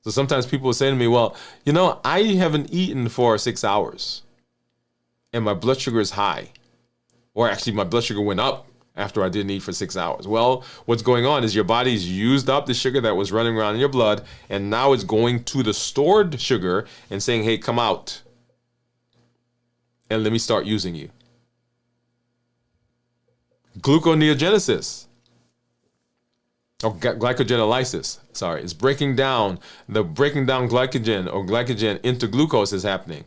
So sometimes people will say to me, well, I haven't eaten for 6 hours and my blood sugar is high. Or actually, my blood sugar went up after I didn't eat for 6 hours. Well, what's going on is your body's used up the sugar that was running around in your blood, and now it's going to the stored sugar and saying, hey, come out, and let me start using you. Gluconeogenesis. or glycogenolysis. Sorry, it's breaking down glycogen or glycogen into glucose is happening.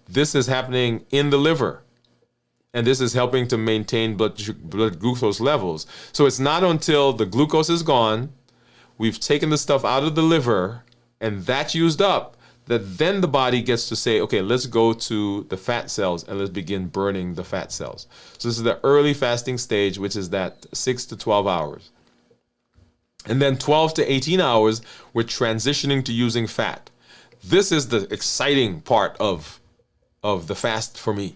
This is happening in the liver, and this is helping to maintain blood glucose levels. So it's not until the glucose is gone, we've taken the stuff out of the liver, and that's used up, that then the body gets to say, okay, let's go to the fat cells and let's begin burning the fat cells. So this is the early fasting stage, which is that 6 to 12 hours. And then 12 to 18 hours, we're transitioning to using fat. This is the exciting part of the fast for me,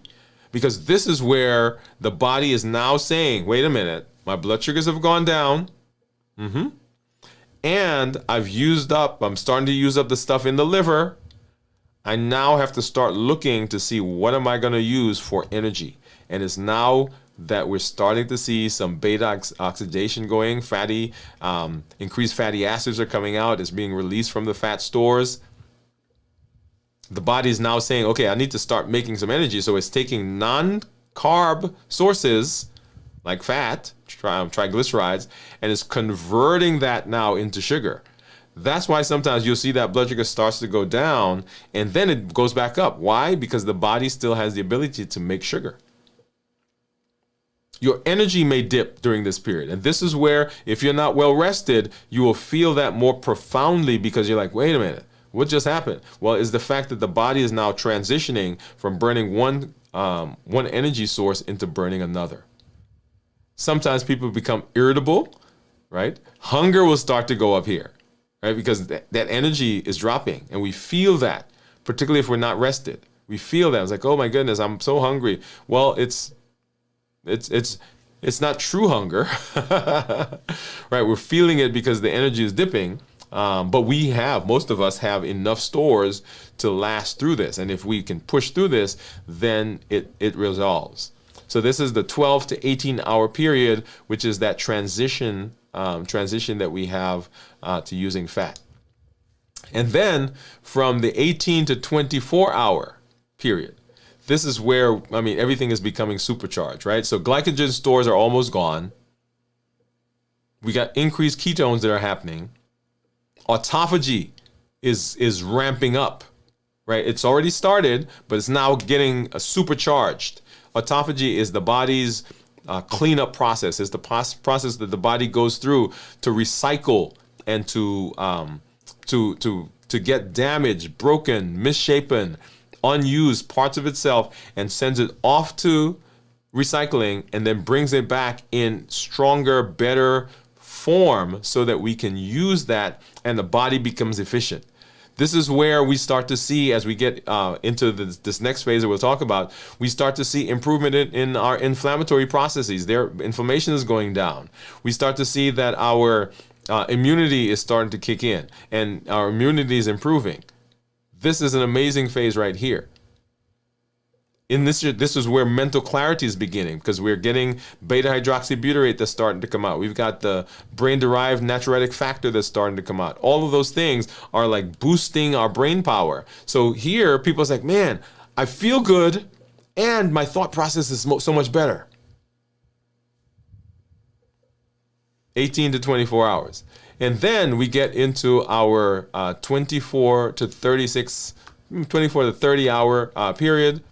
because this is where the body is now saying, wait a minute, my blood sugars have gone down. And I'm starting to use up the stuff in the liver. I now have to start looking to see what am I going to use for energy. And it's now that we're starting to see some beta oxidation going, increased fatty acids are coming out, it's being released from the fat stores. The body is now saying, okay, I need to start making some energy. So it's taking non-carb sources like fat, triglycerides, and it's converting that now into sugar. That's why sometimes you'll see that blood sugar starts to go down and then it goes back up. Why? Because the body still has the ability to make sugar. Your energy may dip during this period. And this is where, if you're not well rested, you will feel that more profoundly, because you're like, wait a minute, what just happened? Well, it's the fact that the body is now transitioning from burning one energy source into burning another. Sometimes people become irritable, right? Hunger will start to go up here, right? Because that energy is dropping, and we feel that, particularly if we're not rested. We feel that. It's like, oh my goodness, I'm so hungry. Well, it's not true hunger, right? We're feeling it because the energy is dipping, but most of us have enough stores to last through this. And if we can push through this, then it resolves. So this is the 12 to 18 hour period, which is that transition that we have to using fat. And then from the 18 to 24 hour period, this is where, everything is becoming supercharged, right? So glycogen stores are almost gone. We got increased ketones that are happening. Autophagy is ramping up, right? It's already started, but it's now getting supercharged. Autophagy is the body's cleanup process. It's the process that the body goes through to recycle and to get damaged, broken, misshapen, unused parts of itself, and sends it off to recycling, and then brings it back in stronger, better form so that we can use that and the body becomes efficient. This is where we start to see, as we get into this next phase that we'll talk about, we start to see improvement in our inflammatory processes. Their inflammation is going down. We start to see that our immunity is starting to kick in, and our immunity is improving. This is an amazing phase right here. This is where mental clarity is beginning, because we're getting beta hydroxybutyrate that's starting to come out. We've got the brain-derived natriuretic factor that's starting to come out. All of those things are like boosting our brain power. So here, people's like, man, I feel good, and my thought process is so much better. 18 to 24 hours. And then we get into our 24 to 30 hour period.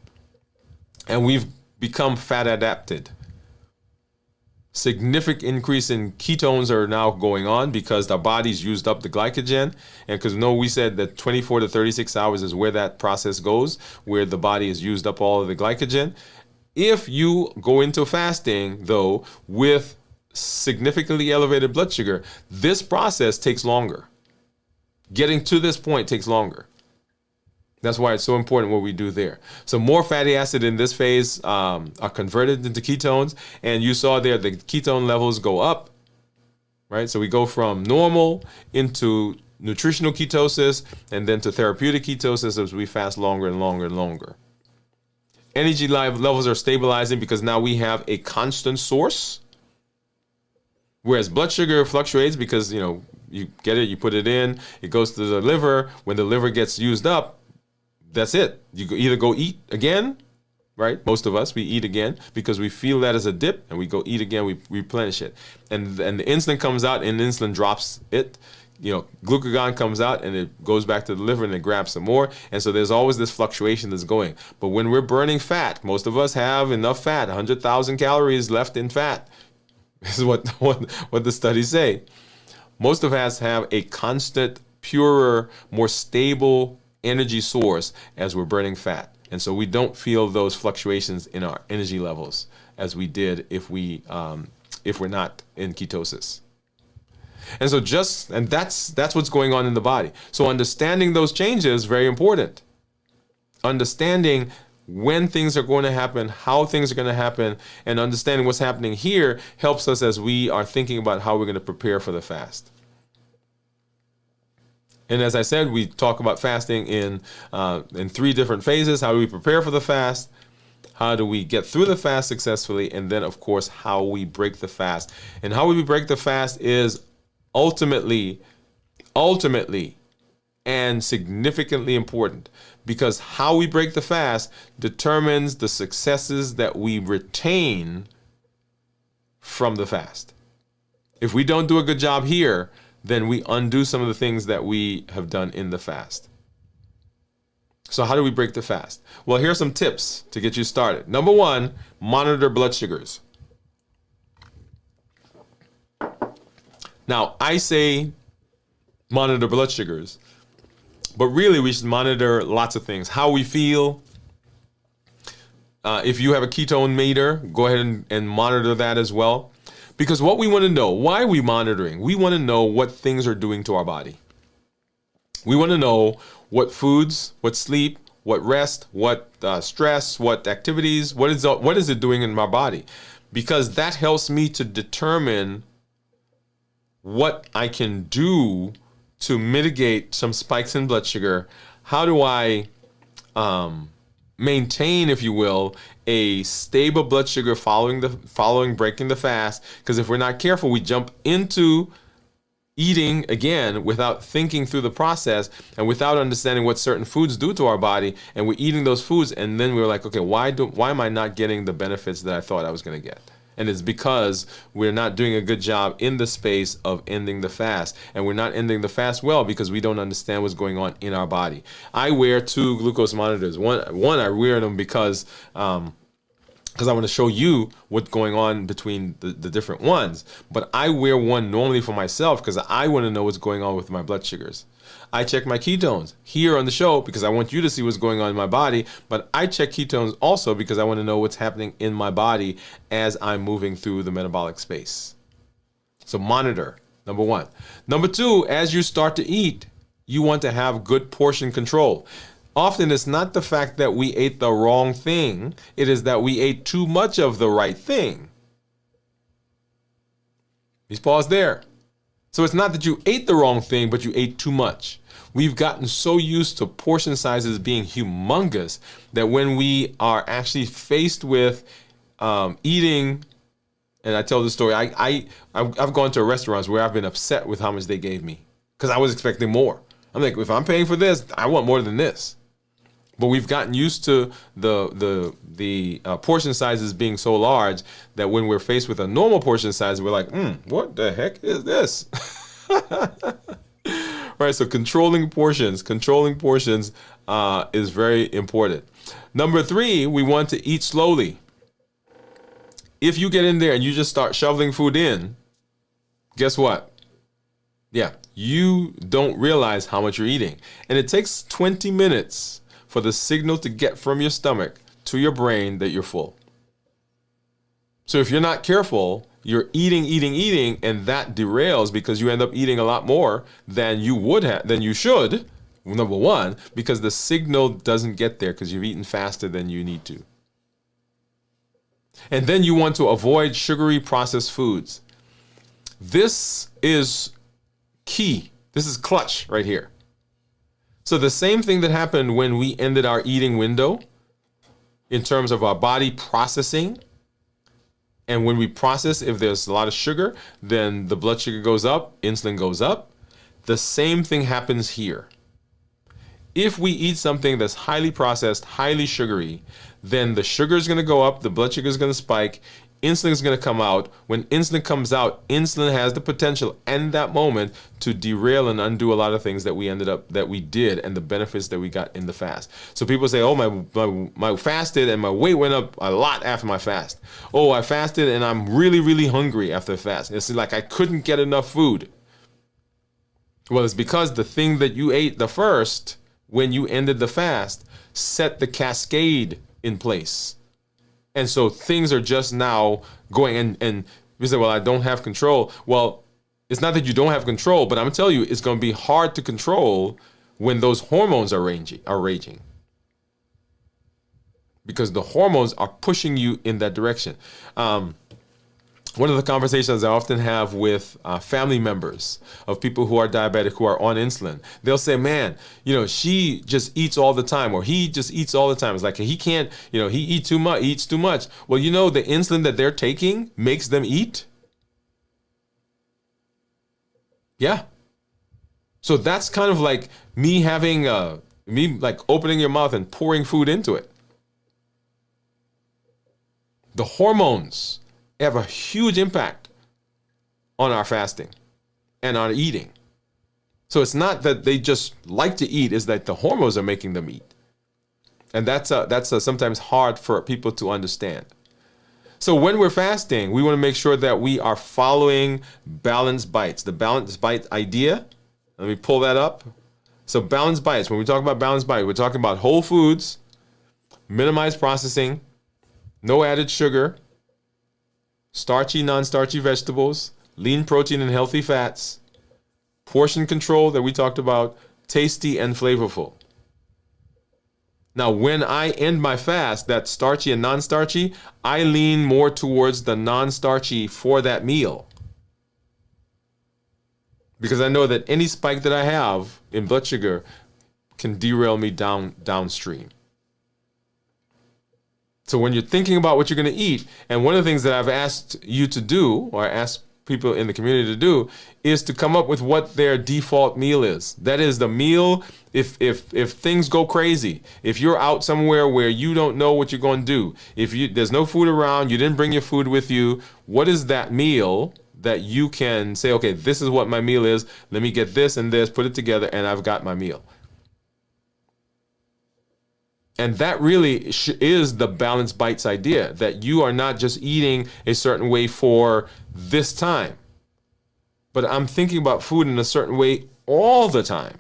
And we've become fat adapted. Significant increase in ketones are now going on because our body's used up the glycogen. And because we said that 24 to 36 hours is where that process goes, where the body has used up all of the glycogen. If you go into fasting, though, with significantly elevated blood sugar, this process takes longer. Getting to this point takes longer. That's why it's so important what we do there. So more fatty acid in this phase are converted into ketones. And you saw there the ketone levels go up, right? So we go from normal into nutritional ketosis and then to therapeutic ketosis as we fast longer and longer and longer. Energy levels are stabilizing because now we have a constant source. Whereas blood sugar fluctuates because, you get it, you put it in, it goes to the liver. When the liver gets used up, that's it. You either go eat again right? Most of us, we eat again because we feel that as a dip, and we go eat again, we replenish it. And the insulin comes out, and insulin drops it. Glucagon comes out, and it goes back to the liver, and it grabs some more. And so there's always this fluctuation that's going. But when we're burning fat, most of us have enough fat, 100,000 calories left in fat. This is what the studies say. Most of us have a constant, purer, more stable energy source as we're burning fat. And so we don't feel those fluctuations in our energy levels as we did if we're not in ketosis. And so that's what's going on in the body. So understanding those changes is very important. Understanding when things are going to happen, how things are going to happen, and understanding what's happening here helps us as we are thinking about how we're going to prepare for the fast. And as I said, we talk about fasting in 3 different phases. How do we prepare for the fast? How do we get through the fast successfully? And then, of course, how we break the fast. And how we break the fast is ultimately and significantly important, because how we break the fast determines the successes that we retain from the fast. If we don't do a good job here, then we undo some of the things that we have done in the fast. So how do we break the fast? Well, here are some tips to get you started. Number 1, monitor blood sugars. Now, I say monitor blood sugars, but really we should monitor lots of things. How we feel. If you have a ketone meter, go ahead and monitor that as well. Because what we want to know, why are we monitoring? We want to know what things are doing to our body. We want to know what foods, what sleep, what rest, what stress, what activities, what is it doing in my body? Because that helps me to determine what I can do to mitigate some spikes in blood sugar. How do I maintain, if you will, a stable blood sugar following breaking the fast? Because if we're not careful, we jump into eating again without thinking through the process and without understanding what certain foods do to our body, and we're eating those foods, and then we're like, okay, why am I not getting the benefits that I thought I was going to get? And it's because we're not doing a good job in the space of ending the fast. And we're not ending the fast well because we don't understand what's going on in our body. I wear 2 glucose monitors. One I wear them because I want to show you what's going on between the different ones. But I wear one normally for myself because I want to know what's going on with my blood sugars. I check my ketones here on the show because I want you to see what's going on in my body, but I check ketones also because I want to know what's happening in my body as I'm moving through the metabolic space. So monitor, number 1. Number 2, as you start to eat, you want to have good portion control. Often it's not the fact that we ate the wrong thing, it is that we ate too much of the right thing. Please pause there. So it's not that you ate the wrong thing, but you ate too much. We've gotten so used to portion sizes being humongous that when we are actually faced with eating, and I tell this story, I've gone to restaurants where I've been upset with how much they gave me because I was expecting more. I'm like, if I'm paying for this, I want more than this. But we've gotten used to the portion sizes being so large that when we're faced with a normal portion size, we're like, what the heck is this? Right, so controlling portions is very important. Number 3, we want to eat slowly. If you get in there and you just start shoveling food in, guess what? Yeah, you don't realize how much you're eating. And it takes 20 minutes for the signal to get from your stomach to your brain that you're full. So if you're not careful, you're eating, and that derails because you end up eating a lot more than you should, number 1, because the signal doesn't get there because you've eaten faster than you need to. And then you want to avoid sugary processed foods. This is key. This is clutch right here. So the same thing that happened when we ended our eating window in terms of our body processing, and when we process, if there's a lot of sugar, then the blood sugar goes up, insulin goes up. The same thing happens here. If we eat something that's highly processed, highly sugary, then the sugar is going to go up, the blood sugar is going to spike, insulin is going to come out. When insulin comes out, insulin has the potential in that moment to derail and undo a lot of things that we did and the benefits that we got in the fast. So people say, oh, my fasted and my weight went up a lot after my fast. Oh, I fasted and I'm really, really hungry after the fast. It's like I couldn't get enough food. Well, it's because the thing that you ate the first when you ended the fast set the cascade in place. And so things are just now going, and we say, well, I don't have control. Well, it's not that you don't have control, but I'm telling you, it's going to be hard to control when those hormones are raging. Because the hormones are pushing you in that direction. One of the conversations I often have with family members of people who are diabetic, who are on insulin, they'll say, man, she just eats all the time, or he just eats all the time. It's like he can't, he eats too much. Well, the insulin that they're taking makes them eat. Yeah. So that's kind of like me having, opening your mouth and pouring food into it. The hormones have a huge impact on our fasting and our eating. So it's not that they just like to eat, it's that the hormones are making them eat. And that's sometimes hard for people to understand. So when we're fasting, we want to make sure that we are following balanced bites. The balanced bite idea, let me pull that up. So balanced bites, when we talk about balanced bite, we're talking about whole foods, minimized processing, no added sugar, starchy, non-starchy vegetables, lean protein and healthy fats, portion control that we talked about, tasty and flavorful. Now, when I end my fast, that's starchy and non-starchy, I lean more towards the non-starchy for that meal. Because I know that any spike that I have in blood sugar can derail me downstream. So when you're thinking about what you're going to eat, and one of the things that I've asked you to do, or asked people in the community to do, is to come up with what their default meal is. That is the meal, if things go crazy, if you're out somewhere where you don't know what you're going to do, there's no food around, you didn't bring your food with you, what is that meal that you can say, okay, this is what my meal is, let me get this and this, put it together, and I've got my meal. And that really is the balanced bites idea, that you are not just eating a certain way for this time, but I'm thinking about food in a certain way all the time.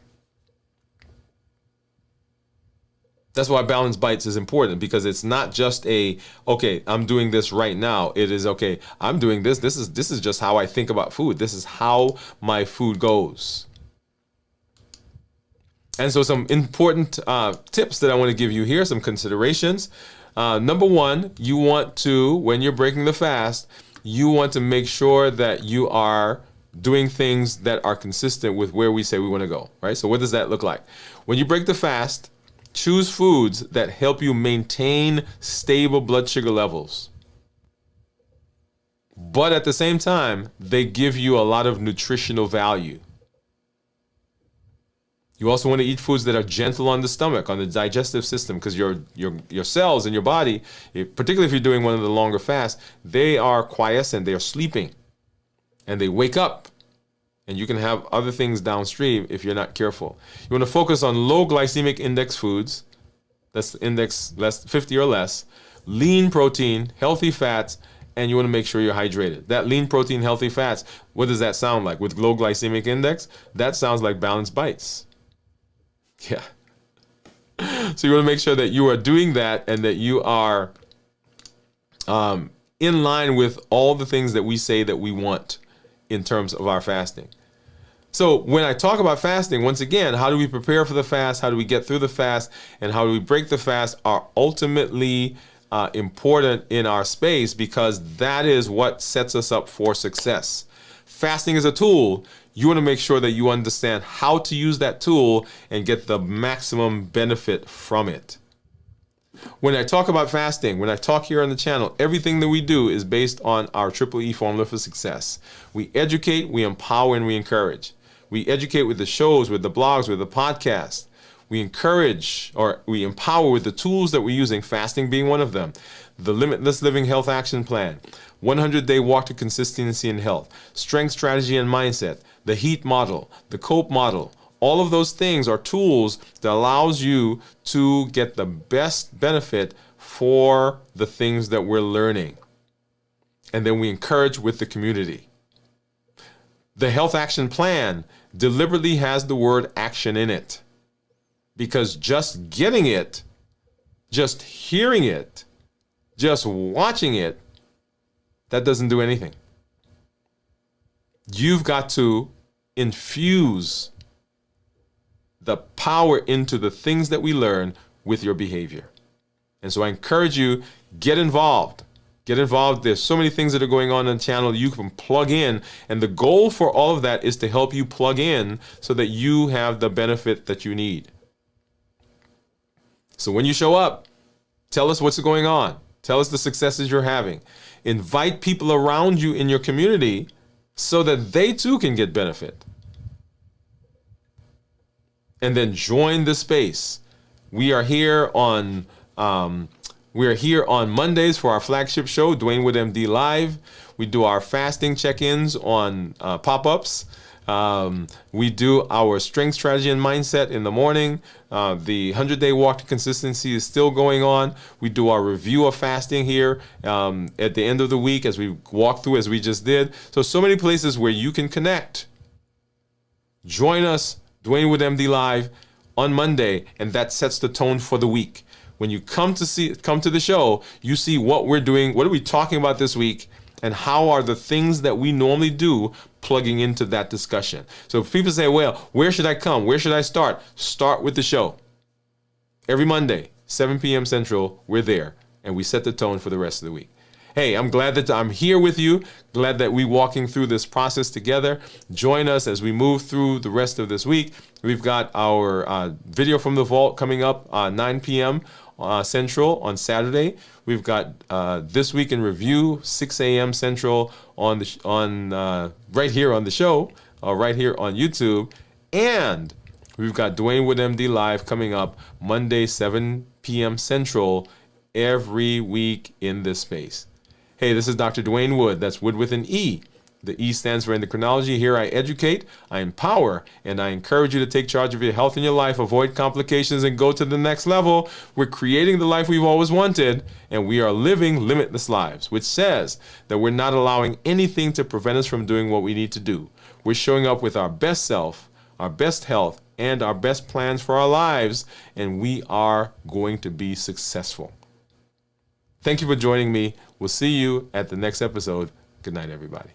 That's why balanced bites is important, because it's not just okay, I'm doing this right now. It is, okay, I'm doing this. This is just how I think about food. This is how my food goes. And so some important tips that I want to give you here, some considerations. Number one, you want to, when you're breaking the fast, you want to make sure that you are doing things that are consistent with where we say we want to go, right? So what does that look like? When you break the fast, choose foods that help you maintain stable blood sugar levels. But at the same time, they give you a lot of nutritional value. You also want to eat foods that are gentle on the stomach, on the digestive system, because your cells in your body, particularly if you're doing one of the longer fasts, they are quiescent, they are sleeping, and they wake up. And you can have other things downstream if you're not careful. You want to focus on low glycemic index foods, that's index less 50 or less, lean protein, healthy fats, and you want to make sure you're hydrated. That lean protein, healthy fats, what does that sound like? With low glycemic index, that sounds like balanced bites. Yeah. So you want to make sure that you are doing that and that you are in line with all the things that we say that we want in terms of our fasting. So when I talk about fasting, once again, how do we prepare for the fast? How do we get through the fast? And how do we break the fast are ultimately important in our space, because that is what sets us up for success. Fasting is a tool. You want to make sure that you understand how to use that tool and get the maximum benefit from it. When I talk about fasting, when I talk here on the channel, everything that we do is based on our Triple E formula for success. We educate, we empower, and we encourage. We educate with the shows, with the blogs, with the podcasts. We encourage, or we empower with the tools that we're using, fasting being one of them, the Limitless Living Health Action Plan, 100-Day Walk to Consistency in Health, Strength, Strategy, and Mindset, the HEAT model, the COPE model. All of those things are tools that allows you to get the best benefit for the things that we're learning. And then we encourage with the community. The Health Action Plan deliberately has the word action in it, because just getting it, just hearing it, just watching it, that doesn't do anything. You've got to infuse the power into the things that we learn with your behavior. And so I encourage you, get involved. Get involved. There's so many things that are going on the channel you can plug in. And the goal for all of that is to help you plug in so that you have the benefit that you need. So when you show up, tell us what's going on. Tell us the successes you're having. Invite people around you in your community so that they too can get benefit. And then join the space. We are here on Mondays for our flagship show, Dwain Woode MD Live. We do our fasting check-ins on pop-ups. We do our strength, strategy, and mindset in the morning. The 100-day walk to consistency is still going on. We do our review of fasting here at the end of the week as we walk through, as we just did. So many places where you can connect. Join us, Dwain Woode MD Live, on Monday, and that sets the tone for the week. When you come to the show, you see what we're doing, what are we talking about this week, and how are the things that we normally do plugging into that discussion. So if people say, well, where should I come? Where should I start? Start with the show. Every Monday, 7 p.m. Central, we're there, and we set the tone for the rest of the week. Hey, I'm glad that I'm here with you. Glad that we're walking through this process together. Join us as we move through the rest of this week. We've got our video from the vault coming up 9 p.m. Central on Saturday. We've got This Week in Review, 6 a.m. Central on right here on the show, right here on YouTube. And we've got Dwain Woode MD Live coming up Monday, 7 p.m. Central every week in this space. Hey, this is Dr. Dwain Woode. That's Wood with an E. The E stands for endocrinology. Here I educate, I empower, and I encourage you to take charge of your health and your life, avoid complications, and go to the next level. We're creating the life we've always wanted, and we are living limitless lives, which says that we're not allowing anything to prevent us from doing what we need to do. We're showing up with our best self, our best health, and our best plans for our lives, and we are going to be successful. Thank you for joining me. We'll see you at the next episode. Good night, everybody.